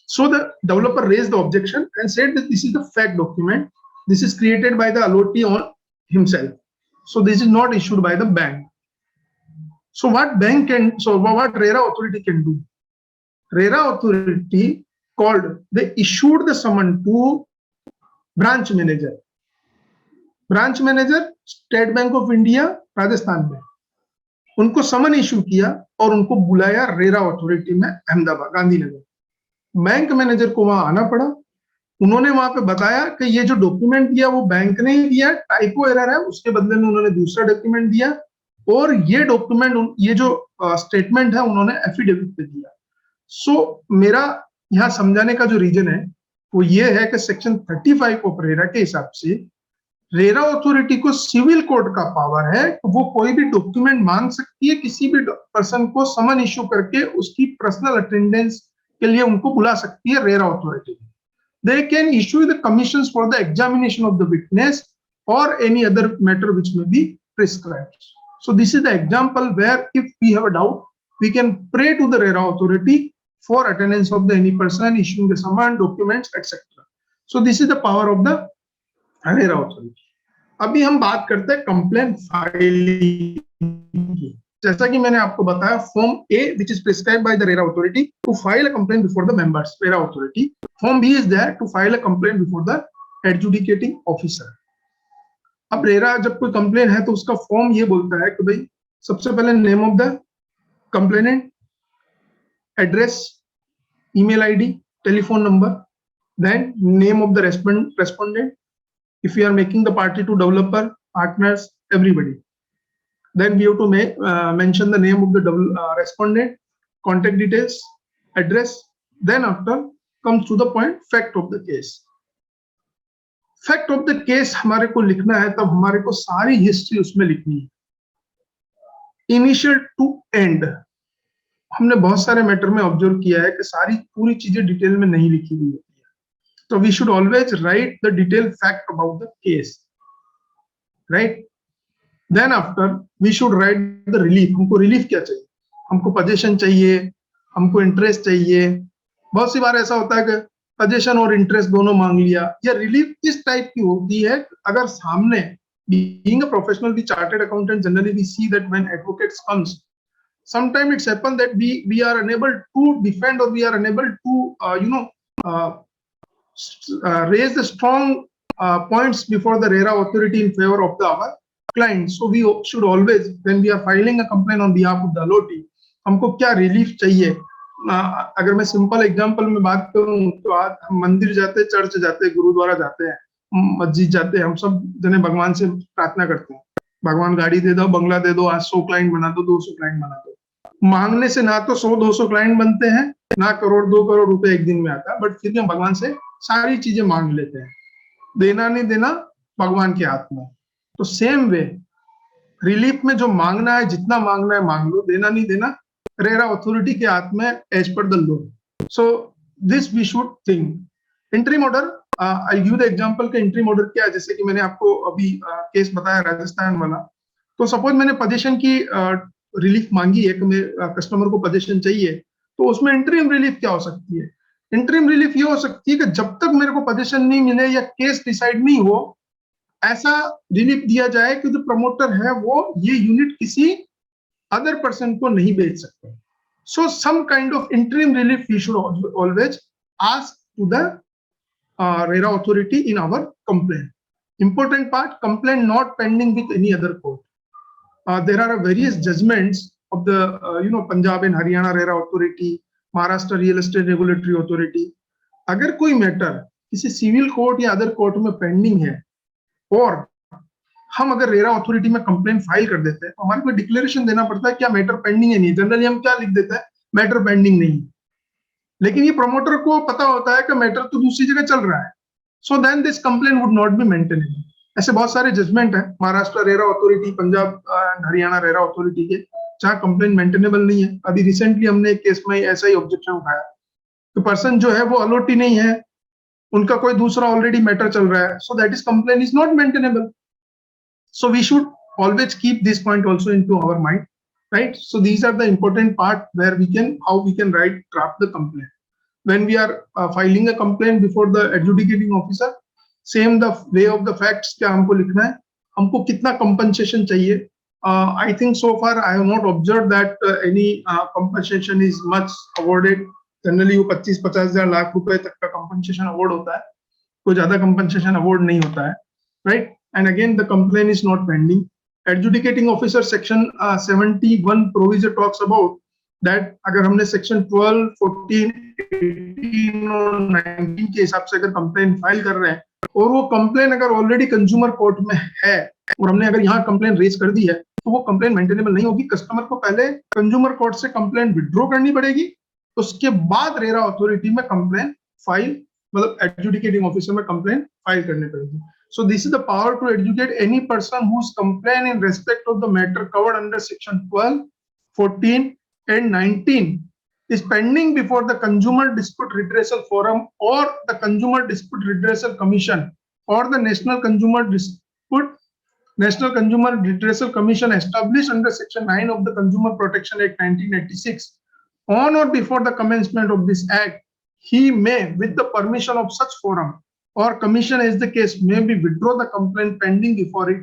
So the developer raised the objection and said that this is the fact document, this is created by the allotee on himself, so this is not issued by the bank. So what RERA authority can do? RERA authority they issued the summon to branch manager. Branch manager state bank of India Rajasthan में, उनको समन इशू किया और उनको बुलाया रेरा अथॉरिटी में अहमदाबाद गांधीनगर. बैंक मैनेजर को वहां आना पड़ा. उन्होंने वहां पे बताया कि ये जो डॉक्यूमेंट दिया वो बैंक ने ही दिया, टाइपो एरर है, उसके बदले में उन्होंने दूसरा डॉक्यूमेंट दिया और ये डॉक्यूमेंट ये जो स्टेटमेंट है उन्होंने एफिडेविट पे दिया. सो मेरा यहाँ समझाने का जो रीजन है वो ये है कि सेक्शन 35 ऑफ रेरा के हिसाब से रेरा अथॉरिटी को सिविल कोर्ट का पावर है, वो कोई भी डॉक्यूमेंट मांग सकती है, किसी भी पर्सन को समन इशू करके उसकी पर्सनल अटेंडेंस के लिए उनको बुला सकती है RERA authority. They can issue the commissions for the examination of the witness और any other matter which may be prescribed. So this is the example where if we have a doubt, we can pray to the RERA authority for attendance of the any person issuing the summon, documents, etc. So this is the power of the RERA authority. अभी हम बात करते हैं कंप्लेंट फाइलिंग की. जैसा कि मैंने आपको बताया, form A which is prescribed by the RERA authority to file a complaint before the members RERA authority. Form B is there to file a complaint before the adjudicating officer. अब रेरा जब कोई कंप्लेन है तो उसका फॉर्म ये बोलता है कि भाई सबसे पहले name of the complainant, address, email ID, telephone number, then name of the respondent if you are making the party to developer, partners, everybody. Then we have to mention the name of the respondent, contact details, address. Then after comes to the point fact of the case. Fact of the case हमारे को लिखना है, तब हमारे को सारी हिस्ट्री उसमें लिखनी है, इनिशियल टू एंड। हमने बहुत सारे मैटर में ऑब्जर्व किया है कि सारी पूरी चीजें डिटेल में नहीं लिखी हुई होती है, तो we should always write the detail fact about the case, right. Then after we should write the relief. हमको रिलीफ क्या चाहिए, हमको पोजीशन चाहिए, हमको इंटरेस्ट चाहिए। बहुत सी बार ऐसा होता है कि पोजीशन और इंटरेस्ट दोनों मांग लिया, या रिलीफ किस टाइप की होती है। अगर सामने, being a professional, the chartered accountant, generally we see that when advocates comes, sometimes it's happened that we are unable to defend, or we are unable to raise the strong points before the RERA authority in favor of our client. So we should always, when we are filing a complaint on behalf of the allotee, हमको क्या रिलीफ चाहिए। अगर मैं सिंपल एग्जांपल में बात करूं तो आज हम मंदिर जाते, चर्च जाते, गुरुद्वारा जाते हैं, मस्जिद जाते हैं, हम सब जने भगवान से प्रार्थना करते हैं, भगवान गाड़ी दे दो, बंगला दे दो, आज 100 क्लाइंट बना दो, 200 क्लाइंट बना दो। मांगने से ना तो 100-200 क्लाइंट बनते हैं, ना करोड़ 2 करोड़ रुपए एक दिन में आता है, बट फिर भी हम भगवान से सारी चीजें मांग लेते हैं। देना नहीं देना भगवान के हाथ में। तो सेम वे रिलीफ में जो मांगना है, जितना मांगना है मांग लो, देना नहीं देना रेरा अथॉरिटी के हाथ में as per the law. So this we should think. Interim order, I give the example के इंटरिम ऑर्डर क्या है। जैसे कि मैंने आपको अभी केस बताया राजस्थान वाला, तो सपोज मैंने पोजीशन की रिलीफ मांगी है कि कस्टमर को पोजीशन चाहिए, तो उसमें इंटरिम रिलीफ क्या हो सकती है। इंटरिम रिलीफ ये हो सकती है कि जब तक मेरे को पोजीशन नहीं मिले या केस डिसाइड नहीं हो, ऐसा रिलीफ दिया जाए कि जो प्रमोटर है वो ये यूनिट किसी अदर पर्सन को नहीं बेच सकते। So some kind of interim relief we should always ask to the RERA authority in our complaint. Important part, complaint not pending with any other court. There are various judgments of the Punjab and Haryana RERA authority, Maharashtra Real Estate Regulatory Authority. अगर कोई मैटर किसी सिविल कोर्ट या अदर कोर्ट में पेंडिंग है और हम अगर रेरा अथॉरिटी में कंप्लेंट फाइल कर देते हैं, तो हमारे को डिक्लेरेशन देना पड़ता है क्या मैटर पेंडिंग है नहीं। जनरली हम क्या लिख देते हैं, मैटर पेंडिंग नहीं। लेकिन ये प्रमोटर को पता होता है कि मैटर तो दूसरी जगह चल रहा है, so then this complaint would not be maintainable. ऐसे बहुत सारे जजमेंट है Maharashtra RERA authority, Punjab Haryana RERA authority के, जहाँ कंप्लेंट मेंटेनेबल नहीं है। अभी रिसेंटली हमने एक केस में ऐसा ही ऑब्जेक्शन उठाया कि पर्सन जो है वो अलॉटी नहीं है, उनका कोई दूसरा ऑलरेडी मैटर चल रहा है, so that is complaint is not maintainable. So we should always keep this point also into our mind, right? So these are the important part where how we can draft the complaint. When we are filing a complaint before the adjudicating officer, same the way of the facts क्या हमको लिखना है, हमको कितना compensation चाहिए। I think so far I have not observed that any compensation is much awarded. Generally वो 25-50 हजार लाख रुपए तक का compensation award होता है, कोई ज्यादा compensation award नहीं होता है, right? And again the complaint is not pending. Adjudicating officer section 71 provision talks about that अगर हमने section 12, 14, 18 और 19 के हिसाब से अगर कंप्लेंट फाइल कर रहे हैं और वो कंप्लेंट अगर ऑलरेडी कंज्यूमर कोर्ट में है और हमने अगर यहाँ कंप्लेंट रेज कर दी है, तो वो कंप्लेंट मेंटेनेबल नहीं होगी। कस्टमर को पहले कंज्यूमर कोर्ट से कंप्लेंट विड्रॉ करनी पड़ेगी, उसके बाद रेरा अथॉरिटी में कंप्लेंट फाइल, मतलब एडजुडिकेटिंग ऑफिसर में कंप्लेंट फाइल करनी पड़ेगी। So this is the power to adjudicate any person whose complaint in respect of the matter covered under section 12, 14 and 19 is pending before the Consumer Dispute Redressal Forum or the Consumer Dispute Redressal Commission or the National Consumer Redressal Commission established under section 9 of the Consumer Protection Act 1986. On or before the commencement of this act, he may, with the permission of such forum or commission as the case may be, withdraw the complaint pending before it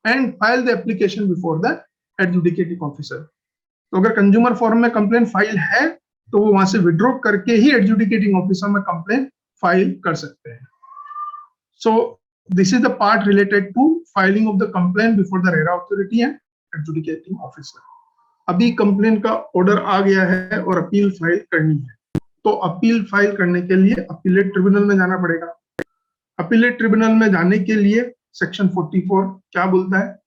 and file the application before the adjudicating officer. तो अगर कंज्यूमर फोरम में कंप्लेंट फाइल है तो वो वहां से विड्रॉ करके ही एडजुडिकेटिंग ऑफिसर में कंप्लेंट फाइल कर सकते हैं। So this is the part related to filing of the complaint before the RERA authority and adjudicating officer. अभी कंप्लेंट का ऑर्डर आ गया है और अपील फाइल करनी है, तो अपील फाइल करने के लिए अपीलेट ट्रिब्यूनल में जाना पड़ेगा। अपीलेट ट्रिब्यूनल में जाने के लिए सेक्शन 44 क्या बोलता है,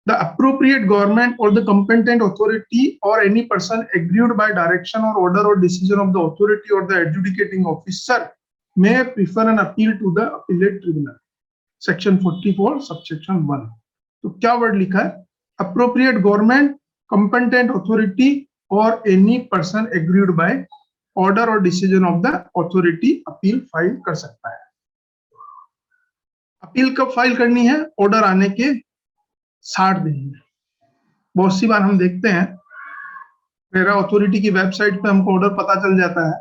the appropriate government or the competent authority or any person aggrieved by direction or order or decision of the authority or the adjudicating officer may prefer an appeal to the appellate tribunal. Section 44 subsection 1. तो क्या वर्ड लिखा है? Appropriate government, competent authority or any person aggrieved by order or decision of the authority appeal file कर सकता है. अपील कब फाइल करनी है? ऑर्डर आने के 60 दिन में. बहुत सी बार हम देखते हैं रेरा अथॉरिटी की वेबसाइट पे हमको ऑर्डर पता चल जाता है,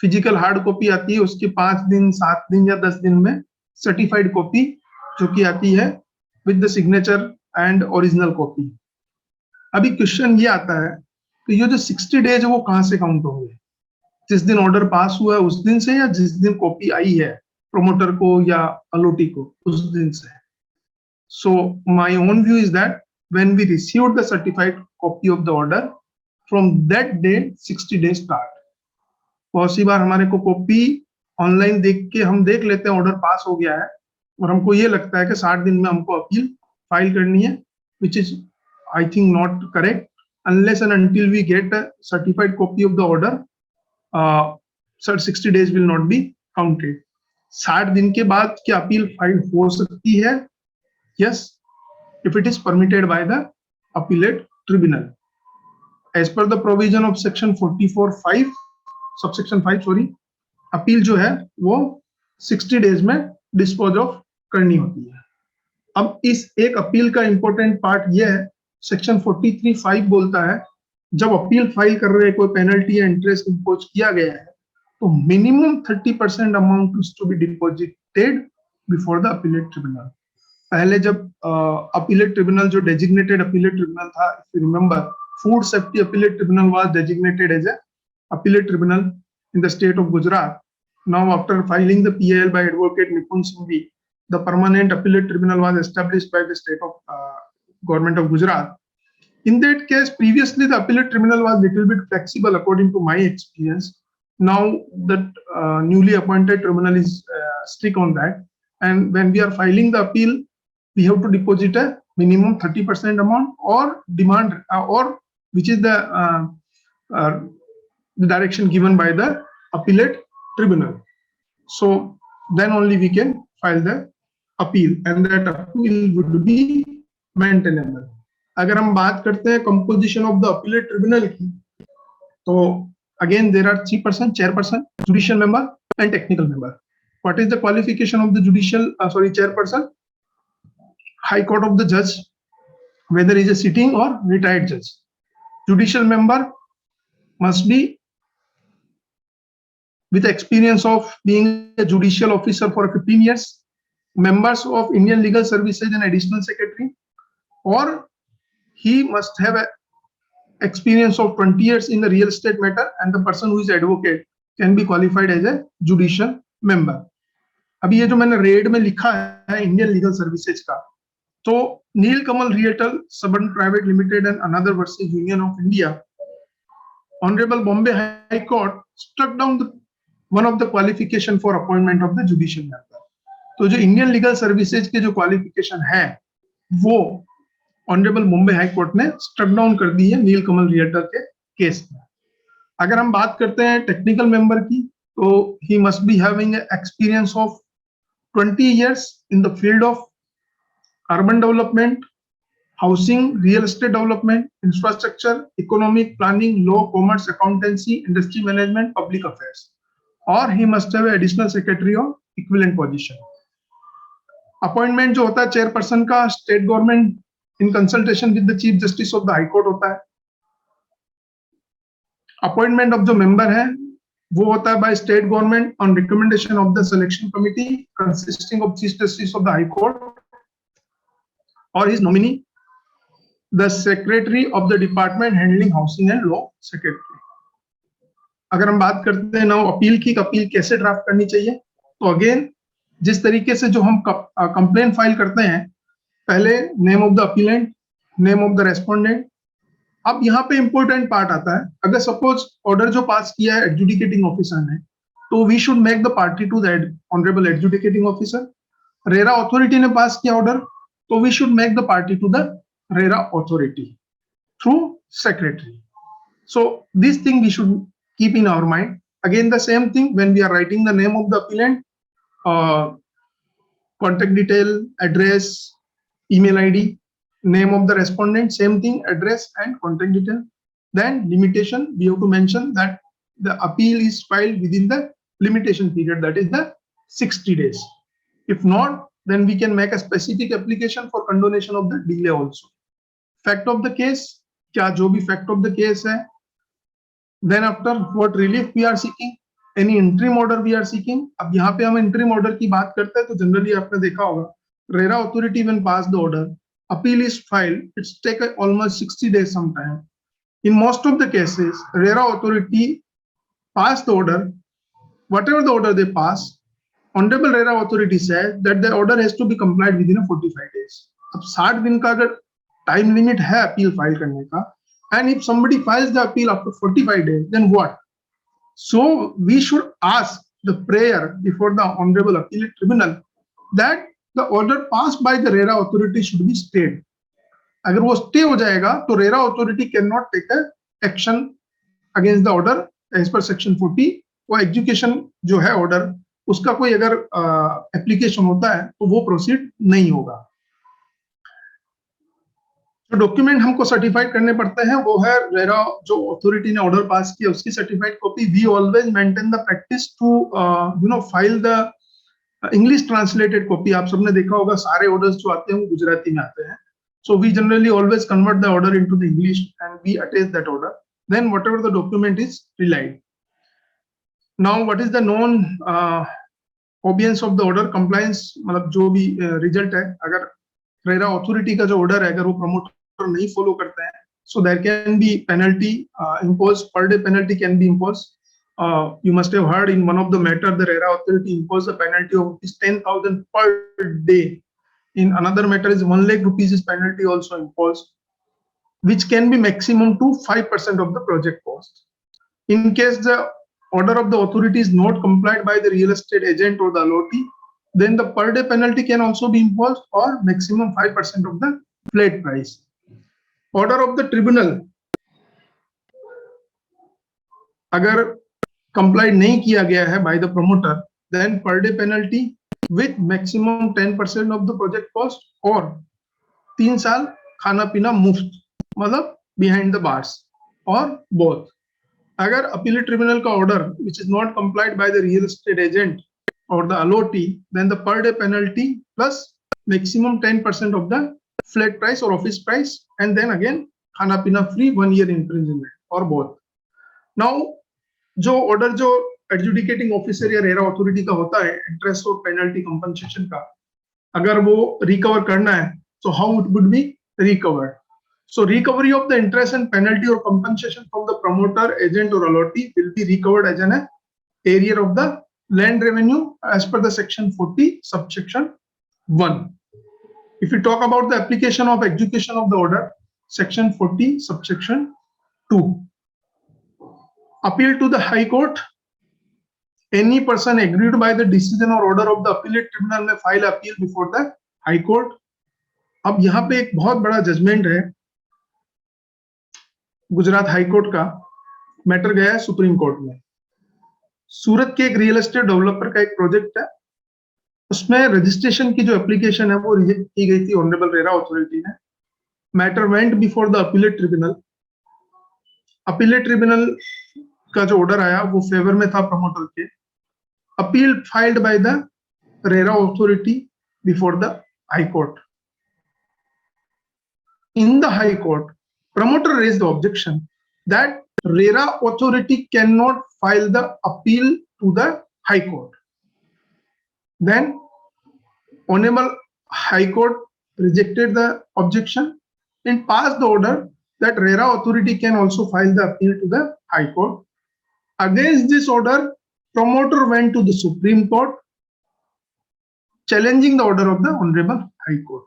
फिजिकल हार्ड कॉपी आती है, उसके 5 दिन 7 दिन या 10 दिन में सर्टिफाइड कॉपी जो कि आती है with the signature and original copy. अभी क्वेश्चन ये आता है कि ये जो 60 डेज है वो कहां से काउंट होंगे? जिस दिन ऑर्डर पास हुआ है उस दिन से, या जिस दिन कॉपी आई है प्रोमोटर को या अलॉटी को उस दिन से? So my own view is that when we received the certified copy of the order, from that day 60 days start. बहुत सी बार हमारे को कॉपी ऑनलाइन देख के हम देख लेते हैं ऑर्डर पास हो गया है और हमको ये लगता है कि 60 दिन में हमको अपील फाइल करनी है, which is I think not correct. unless and until we get a certified copy of the order, 60 days will not be counted. 60 दिन के बाद क्या अपील फाइल हो सकती है? Yes, if it is permitted by the appellate tribunal. As per the provision of section 44(5), subsection 5, sorry, appeal जो है वो 60 डेज में डिस्पोज ऑफ करनी होती है. अब इस एक अपील का इंपॉर्टेंट पार्ट ये है, सेक्शन 43(5) बोलता है जब अपील फाइल कर रहे कोई पेनल्टी या इंटरेस्ट इंपोज किया गया है तो minimum 30% amount is to be deposited before the appellate tribunal. पहले जब अपीलेट ट्रिब्यूनल जो डेजिग्नेटेड अपीलेट ट्रिब्यूनल था, if you remember, food safety appellate tribunal was designated as a appellate tribunal in the state of Gujarat. Now, after filing the PIL by Advocate Nipun Singhvi, the permanent appellate tribunal was established by the state of government of Gujarat. In that case, previously the appellate tribunal was little bit flexible according to my experience. Now that newly appointed tribunal is strict on that, and when we are filing the appeal, we have to deposit a minimum 30% amount or demand, or which is the direction given by the appellate tribunal. So then only we can file the appeal, and that appeal would be maintainable. अगर हम बात करते हैं composition of the appellate tribunal की, तो again there are 3 persons: chairperson, judicial member, and technical member. What is the qualification of the chairperson? High Court of the judge, whether he is a sitting or retired judge. Judicial member must be with experience of being a judicial officer for 15 years, members of Indian Legal Services and additional secretary, or he must have a experience of 20 years in the real estate matter, and the person who is advocate can be qualified as a judicial member. अभी ये जो मैंने रेड में लिखा है इंडियन लीगल सर्विसेज का, तो Neelkamal realtor suburban private limited and another versus union of India, honourable Bombay high court struck down one of the qualification for appointment of the judicial member. तो जो इंडियन लीगल सर्विसेज के जो क्वालिफिकेशन है वो ऑनरेबल बॉम्बे हाई कोर्ट ने स्ट्रक डाउन कर दी है नीलकमल रियल्टर के केस में. अगर हम बात करते हैं टेक्निकल मेंबर की, तो he must be having experience of 20 years in the field of urban development, housing, real estate development, infrastructure, economic planning, law, commerce, accountancy, industry management, public affairs. Or he must have an additional secretary or equivalent position. Appointment जो होता है चेयरपर्सन का state government in consultation with the chief justice of the high court होता है. अपॉइंटमेंट ऑफ जो मेंबर है वो होता है by state government on recommendation of the selection committee consisting of chief justice of the high court और his nominee, the secretary of the department handling housing and law secretary. अगर हम बात करते हैं ना अपील की, अपील कैसे ड्राफ्ट करनी चाहिए, तो अगेन जिस तरीके से जो हम कंप्लेंट फाइल करते हैं, पहले name of the appellate, name of the respondent. अब यहाँ पे इंपॉर्टेंट पार्ट आता है, अगर सपोज ऑर्डर जो पास किया है एडजुडिकेटिंग ऑफिसर ने, तो we should make the party to the honourable adjudicating officer. RERA authority ने पास किया ऑर्डर, तो we should make the party to the RERA authority through secretary. So this thing we should keep in our mind. Again, the same thing when we are writing the name of the appellant, contact detail, address, email ID, name of the respondent, same thing, address and contact detail. Then limitation, we have to mention that the appeal is filed within the limitation period, that is the 60 days. If not, then we can make a specific application for condonation of the delay also. Fact of the case, क्या जो भी fact of the case है. Then after, what relief we are seeking, any interim order we are seeking. अब यहाँ पे हम interim order की बात करते हैं तो generally आपने देखा होगा, RERA authority when pass the order, appeal is filed, it's take almost 60 days sometime. In most of the cases, RERA authority pass the order, whatever the order they pass, Honorable RERA authority says that the order has to be complied within 45 days. अब 60 दिन का अगर time limit है appeal file करने का, and if somebody files the appeal after 45 days, then what? So we should ask the prayer before the Honorable Appellate Tribunal that the order passed by the RERA authority should be stayed. अगर वो stay हो जाएगा तो RERA authority cannot take a action against the order as per section 40. वो execution जो है order, उसका कोई अगर application होता है तो वो proceed नहीं होगा. जो डॉक्यूमेंट हमको सर्टिफाइड करने पड़ते हैं वो है रेरा जो अथॉरिटी ने ऑर्डर पास किया उसकी certified copy. We always maintain the practice to file the English translated copy. आप सबने देखा होगा सारे ऑर्डर्स जो आते हैं वो गुजराती में आते हैं. So we generally always convert the order into the English and we attach that order. Then whatever the document is relied. Now what is the non observance of the order compliance, मतलब जो भी रिजल्ट है, अगर रेरा अथॉरिटी का जो ऑर्डर है अगर वो प्रमोटर नहीं फॉलो करते हैं, so there can be penalty imposed, per day penalty can be imposed. You must have heard in one of the matter the RERA authority imposed a penalty of 10,000 per day. In another matter is 1 lakh rupees is penalty also imposed, which can be maximum to 5% of the project cost. In case the order of the authority is not complied by the real estate agent or the allotee, then the per day penalty can also be imposed or maximum 5% of the flat price. Order of the tribunal अगर complied नहीं किया गया है by the promoter, then per day penalty with maximum 10% of the project cost or 3 साल खाना पीना मुफ्त, मतलब behind the bars, or both. अगर appellate tribunal का order which is not complied by the real estate agent or the allotee, then the per day penalty plus maximum 10% of the flat price or office price, and then again खाना पीना free 1 year imprisonment or both. Now जो order जो adjudicating officer या RERA authority का होता है interest और penalty compensation का, अगर वो recover करना है, so how it would be recovered? So recovery of the interest and penalty or compensation from the promoter, agent or allotee will be recovered as an area of the land revenue as per the section 40 subsection 1. If we talk about the application of execution of the order, section 40 subsection 2. Appeal to the High Court. Any person aggrieved by the decision or order of the appellate tribunal may file appeal before the High Court. अब यहाँ पे एक बहुत बड़ा जजमेंट है गुजरात हाई कोर्ट का. मैटर गया है सुप्रीम कोर्ट में. सूरत के एक रियल एस्टेट डेवलपर का एक प्रोजेक्ट है, उसमें रजिस्ट्रेशन की जो एप्लीकेशन है वो रिजेक्ट की गई थी ऑनरेबल रेरा अथॉरिटी ने. Matter went before the appellate tribunal. Appellate tribunal का जो ऑर्डर आया वो फेवर में था प्रमोटर के. Appeal filed by the RERA authority before the high court. In the high court, promoter raised the objection that RERA authority cannot file the appeal to the High Court. Then Honorable High Court rejected the objection and passed the order that RERA authority can also file the appeal to the High Court. Against this order, promoter went to the Supreme Court, challenging the order of the Honorable High Court.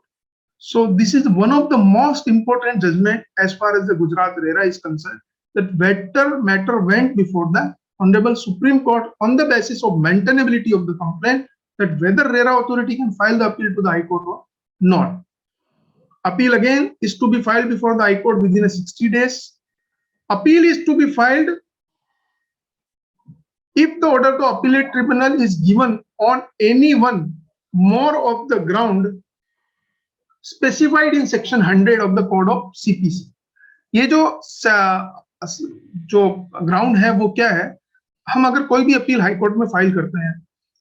So this is one of the most important judgment as far as the Gujarat RERA is concerned, that matter went before the Honorable Supreme Court on the basis of maintainability of the complaint, that whether RERA authority can file the appeal to the High Court or not. Appeal again is to be filed before the High Court within 60 days. Appeal is to be filed if the order to appellate tribunal is given on any one more of the ground specified in section 100 of the code of CPC. ये जो ग्राउंड है वो क्या है, हम अगर कोई भी अपील हाई कोर्ट में फाइल करते हैं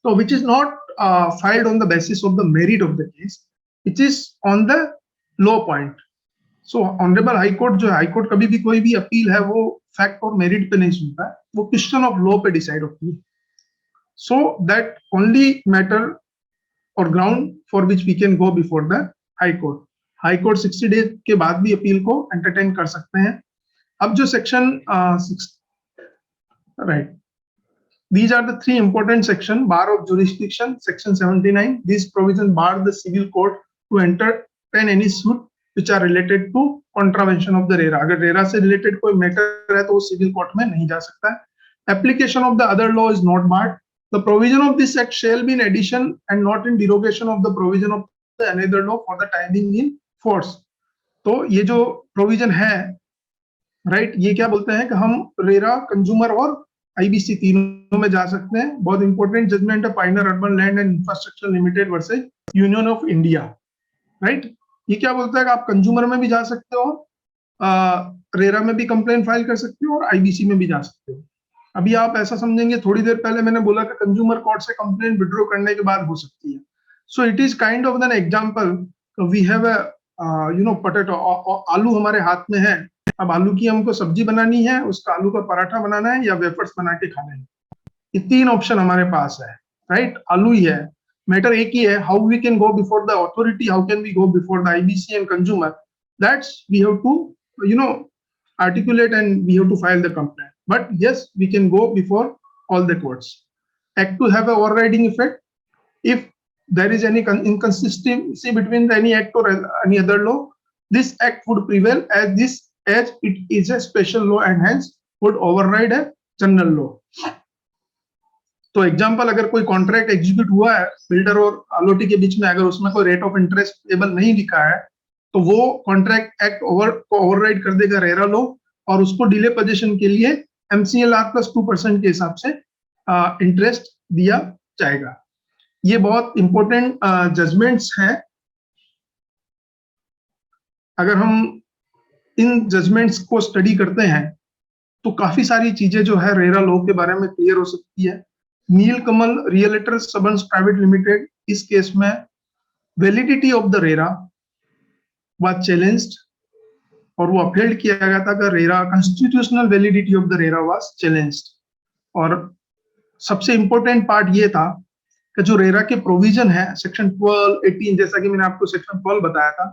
तो which is not filed on the basis of the merit of the case, it is on the law point. So honourable high court जो हाई कोर्ट कभी भी कोई भी अपील है वो फैक्ट और मेरिट पे नहीं सुनता है, वो क्वेश्चन ऑफ लॉ पे डिसाइड होती है. सो दैट ओनली मैटर और ground for which we can go before the high court. High court 60 days के बाद भी अपील को एंटरटेन कर सकते हैं. अब जो section right, these are the three important section. Bar of jurisdiction, section 79. This provision bar the civil court to entertain any suit which are related to contravention of the RERA. अगर RERA से related कोई matter है तो वो civil court में नहीं जा सकता है. Application of the other law is not barred. The provision of this act shall be in addition and not in derogation of the provision of the another law for the time being in force. तो ये जो provision है, right, ये क्या बोलते हैं कि हम RERA, कंज्यूमर और IBC तीनों में जा सकते हैं. बहुत इंपॉर्टेंट जजमेंट है Pioneer Urban Land and Infrastructure Limited versus union of India. Right, ये क्या बोलता है कि आप कंज्यूमर में भी जा सकते हो, रेरा में भी कंप्लेंट फाइल कर सकते हो और IBC में भी जा सकते हो. अभी आप ऐसा समझेंगे, थोड़ी देर पहले मैंने बोला कि कंज्यूमर कोर्ट से कंप्लेंट विड्रॉ करने के बाद हो सकती है. So it is kind of an example. We have a potato, आलू हमारे हाथ में है. अब आलू की हमको सब्जी बनानी है, उसका आलू का पराठा बनाना है या वेफर्स बना के खाने हैं. ये तीन ऑप्शन हमारे पास है. राइट, आलू ही है, मैटर एक ही है. How we can go before the authority, how can we go before the IBC and consumer, that's we have to articulate and we have to file the complaint. But yes, we can go before all the courts. Act to have a overriding effect. If there is any inconsistency between any act or any other law, this act would prevail as it is a special law and hence would override a general law. तो एग्जाम्पल, अगर कोई कॉन्ट्रैक्ट एग्जीक्यूट हुआ है बिल्डर और अलॉटी के बीच में, अगर उसमें कोई रेट ऑफ इंटरेस्ट पेबल नहीं लिखा है तो वो कॉन्ट्रैक्ट एक्ट को ओवरराइड कर देगा रेरा लॉ और उसको डिले पोजीशन के लिए MCLR + 2% के हिसाब से इंटरेस्ट दिया जाएगा. ये बहुत इंपॉर्टेंट जजमेंट्स हैं. अगर हम इन जजमेंट्स को स्टडी करते हैं तो काफी सारी चीजें जो है रेरा लॉ के बारे में क्लियर हो सकती है. नीलकमल रियलेटर सबंस प्राइवेट लिमिटेड, इस केस में validity of the RERA was challenged और वो अपील किया गया था कि RERA constitutional validity of the RERA was challenged. और सबसे इंपॉर्टेंट पार्ट ये था कि जो रेरा के प्रोविजन है सेक्शन 12, 18, जैसा कि मैंने आपको सेक्शन 12 बताया था,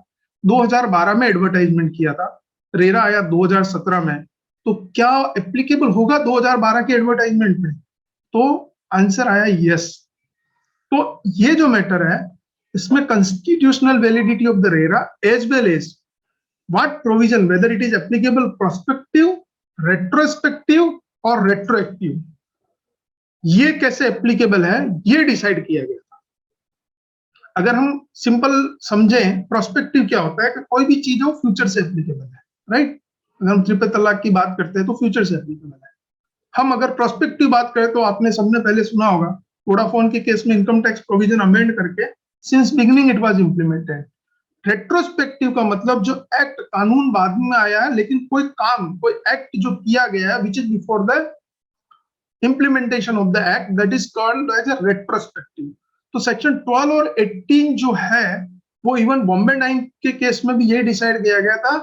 2012 में एडवर्टाइजमेंट किया था, रेरा आया 2017 में, तो क्या एप्लीकेबल होगा 2012 के एडवर्टाइजमेंट में? तो आंसर आया यस. तो ये जो मैटर है इसमें constitutional validity of the RERA as well as what provision, whether it is applicable prospective, retrospective or retroactive, ये कैसे applicable है ये डिसाइड किया गया था. अगर हम सिंपल समझें, प्रोस्पेक्टिव क्या होता है कि कोई भी चीज हो फ्यूचर से एप्लीकेबल है. राइट, अगर हम ट्रिपल तलाक की बात करते हैं तो फ्यूचर से एप्लीकेबल है. हम अगर प्रोस्पेक्टिव बात करें तो आपने सबने पहले सुना होगा, वोडाफोन के केस में इनकम टैक्स प्रोविजन अमेंड करके since beginning it was implemented. Retrospective का मतलब जो एक्ट, कानून बाद में आया है लेकिन कोई काम, कोई एक्ट जो किया गया है which is before the implementation of the act, that is called as a retrospective. तो सेक्शन 12 और 18 जो है वो इवन बॉम्बे 9 के केस में भी ये डिसाइड किया गया था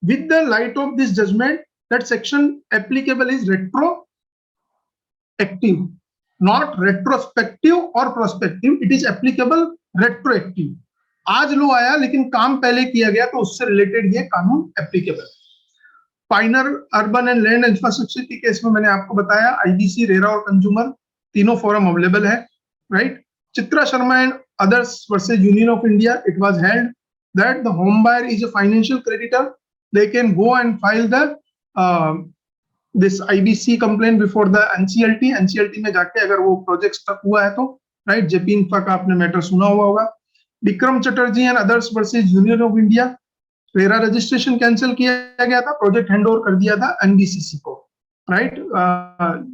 with the light of this judgment that section applicable is retroactive, not retrospective or prospective. It is applicable retroactive. आज लो आया लेकिन काम पहले किया गया तो उससे रिलेटेड ये कानून applicable. Pioneer Urban and Land Infrastructure के केस में मैंने आपको बताया IBC, रेरा और कंज्यूमर तीनों फोरम अवेलेबल है. Right, Chitra Sharma and others versus union of India, it was held that the home buyer is a financial creditor, they can go and file the this IBC complaint before the NCLT में जाके अगर वो प्रोजेक्ट स्टक हुआ है तो. राइट, जेपी इंफ्रा का आपने मैटर सुना हुआ होगा. Vikram Chatterjee and others versus union of India, RERA registration cancel किया गया था, प्रोजेक्ट हैंड ओवर कर दिया था NBCC को. right?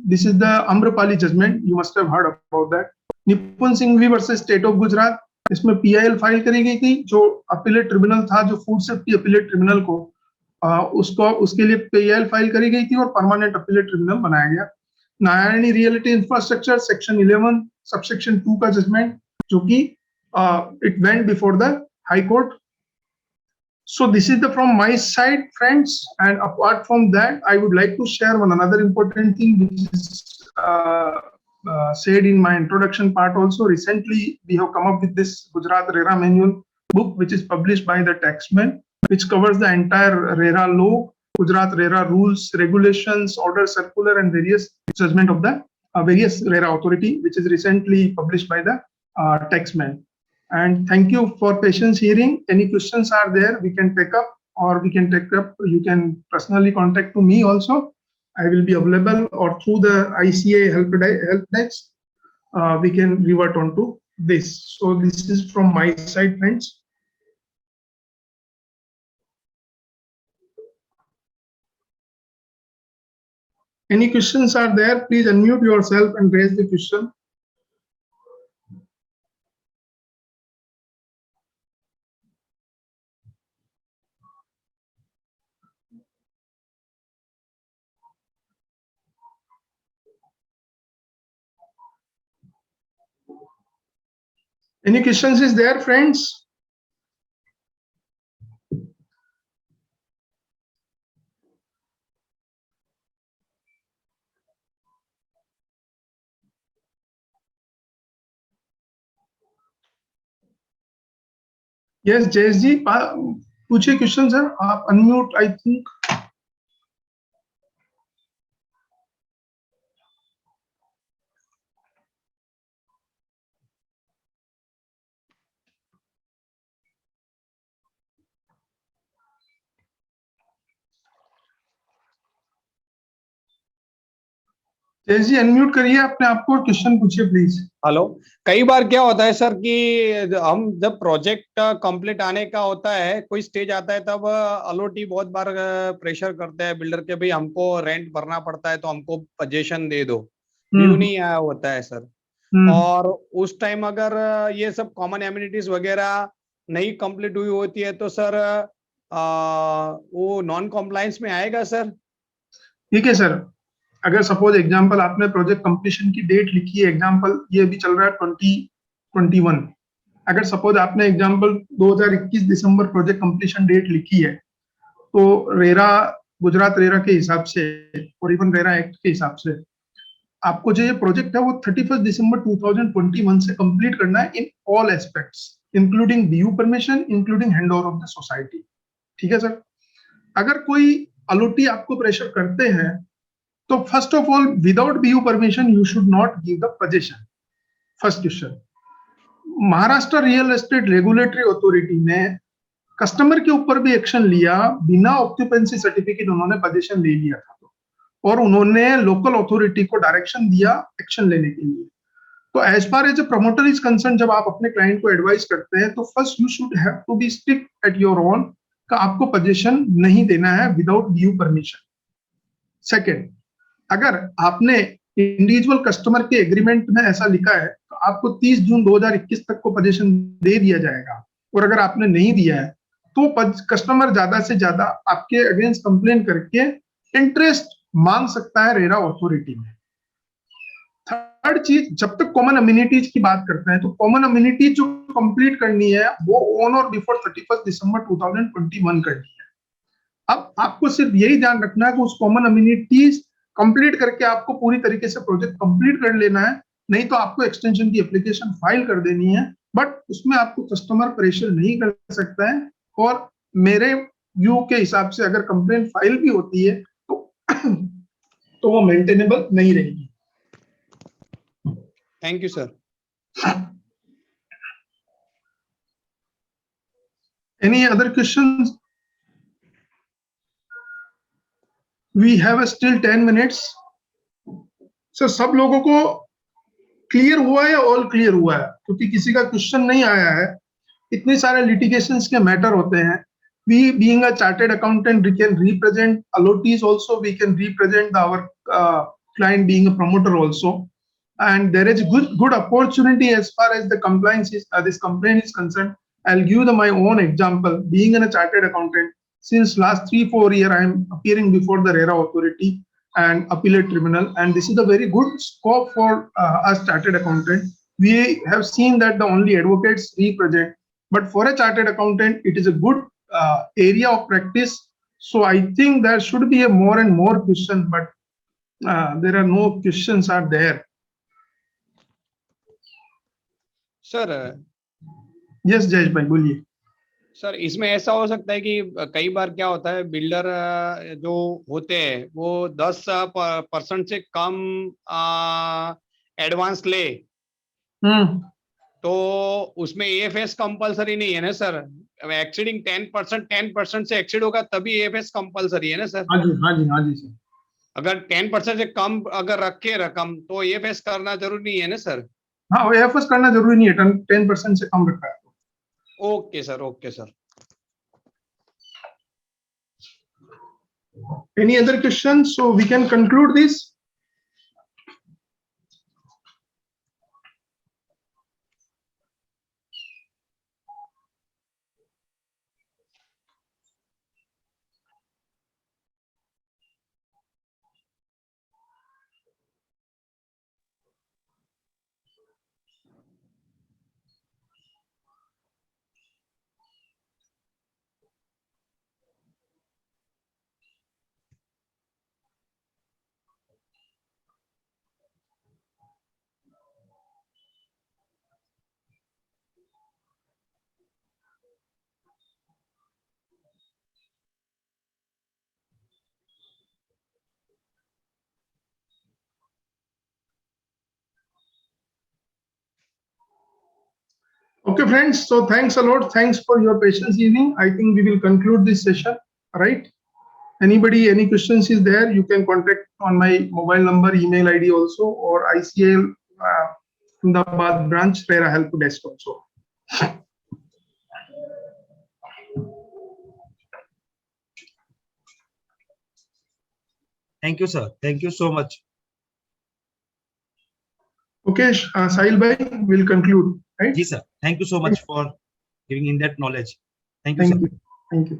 This is the Amrapali judgment. You must have heard about that. निपुण Singhvi versus state of Gujarat, इसमें PIL फाइल करी गई थी. जो अपीलेट ट्रिब्यूनल था, जो फूड सेफ्टी अपीलेट ट्रिब्यूनल को उसके लिए PIL फाइल करी गई थी और परमानेंट अपीलेट ट्रिब्यूनल बनाया गया. Narayani reality infrastructure section 11 subsection 2 का जजमेंट, जो कि it went before the high court. So this is the from my side, friends, and apart from that, I would like to share one another important thing which is said in my introduction part also. Recently, we have come up with this Gujarat RERA manual book, which is published by the Taxman, which covers the entire RERA law, Gujarat RERA rules, regulations, order circular, and various judgment of the various RERA authority, which is recently published by the Taxman. And thank you for patience hearing. Any questions are there, we can take up, or we can take up. You can personally contact to me also. I will be available, or through the ICA help desk, we can revert on to this. So this is from my side, friends. Any questions are there? Please unmute yourself and raise the question. Any questions is there, friends? Yes, Jayesh ji, पूछिए क्वेश्चन सर. आप unmute, I think. Jayesh ji unmute करिए अपने आप को और क्वेश्चन पूछिए प्लीज. हेलो. कई बार क्या होता है सर कि हम जब प्रोजेक्ट कंप्लीट आने का होता है, कोई स्टेज आता है, तब अलॉटी बहुत बार प्रेशर करते हैं बिल्डर के, भाई हमको रेंट भरना पड़ता है तो हमको पोजीशन दे दो. व्यू नहीं आया होता है सर. और उस टाइम अगर ये सब कॉमन एमिनिटीज वगैरह नहीं कंप्लीट हुई होती है तो सर वो नॉन कॉम्प्लायंस में आएगा सर? ठीक है सर. अगर सपोज एग्जांपल आपने प्रोजेक्ट कंप्लीशन की डेट लिखी है, एग्जांपल ये अभी चल रहा है 2021. अगर सपोज आपने एग्जांपल 2021 दिसंबर प्रोजेक्ट कंप्लीशन डेट लिखी है, तो रेरा, गुजरात रेरा के हिसाब से और इवन रेरा एक्ट के हिसाब से आपको जो ये प्रोजेक्ट है वो 31 दिसंबर 2021 से कंप्लीट करना है in all aspects, including BU permission, including handover of the society. ठीक है सर. अगर कोई अलॉटी आपको प्रेशर करते हैं तो first of all without BU permission you should not give the position. First question. Maharashtra real estate regulatory authority ने कस्टमर के ऊपर भी एक्शन लिया, बिना ऑक्यूपेंसी सर्टिफिकेट उन्होंने पोजीशन ले लिया था, और उन्होंने लोकल अथॉरिटी को डायरेक्शन दिया एक्शन लेने के लिए. तो as far as a promoter is concern, जब आप अपने क्लाइंट को एडवाइस करते हैं तो first you should have to be strict at your own का आपको पोजीशन नहीं देना है विदाउट बीयू परमिशन. सेकेंड, अगर आपने इंडिविजुअल कस्टमर के एग्रीमेंट में ऐसा लिखा है तो आपको 30 जून 2021 तक को पोजीशन दे दिया जाएगा, और अगर आपने नहीं दिया है तो कस्टमर ज्यादा से ज्यादा आपके अगेंस्ट कंप्लेन करके इंटरेस्ट मांग सकता है रेरा अथॉरिटी में. थर्ड चीज, जब तक कॉमन अम्यूनिटीज की बात करते हैं तो कॉमन अम्यूनिटीज जो कंप्लीट करनी है वो ऑन और बिफोर 31 दिसंबर 2021 करनी है. अब आपको सिर्फ यही ध्यान रखना है कि उस कॉमन अम्यूनिटीज कंप्लीट करके आपको पूरी तरीके से प्रोजेक्ट कंप्लीट कर लेना है, नहीं तो आपको एक्सटेंशन की एप्लीकेशन फाइल कर देनी है. बट उसमें आपको कस्टमर प्रेशर नहीं कर सकता है, और मेरे व्यू के हिसाब से अगर कंप्लेंट फाइल भी होती है तो वो मेंटेनेबल नहीं रहेगी. Thank you sir. Any other questions? We have still 10 minutes. Sir सब लोगों को क्लियर हुआ है या ऑल क्लियर हुआ है? क्योंकि किसी का क्वेश्चन नहीं आया है. इतने सारे लिटिगेशंस के मैटर होते हैं. we being a chartered accountant, we can represent allottees also, we can represent our client being a promoter also. And there is good opportunity as far as the compliance is, this complaint is concerned. I'll give my own example. Being a chartered accountant, since last 3-4 years, I am appearing before the RERA authority and appellate tribunal, and this is a very good scope for us chartered accountant. We have seen that the only advocates represent, but for a chartered accountant, it is a good area of practice. So I think there should be a more and more questions, but there are no questions are there. Sir Yes, Jayesh भाई बोलिए. सर इसमें ऐसा हो सकता है कि कई बार क्या होता है, बिल्डर जो होते हैं वो 10% से कम एडवांस ले, तो उसमें एएफएस कंपलसरी नहीं है ना सर? एक्सीडिंग 10% से एक्सीड होगा तभी एएफएस कंपलसरी है ना सर? हाँ जी, हाँ जी, हाँ जी सर. अगर 10% से कम अगर रखे रकम तो एएफएस करना जरूरी नहीं है ना सर? हाँ, एएफएस करना जरूरी नहीं है, 10% से कम रखा है. Okay sir, okay sir. Any other questions? So we can conclude this. Okay, friends. So thanks a lot. Thanks for your patience evening. I think we will conclude this session. Right? Anybody, any questions is there? You can contact on my mobile number, email ID also, or ICL Ahmedabad branch RERA help desk also. Thank you, sir. Thank you so much. Okay, Sahil bhai, we'll conclude. Right? Ji, sir. Thank you so much for giving in that knowledge. Thank you, sir. Thank you. Thank you.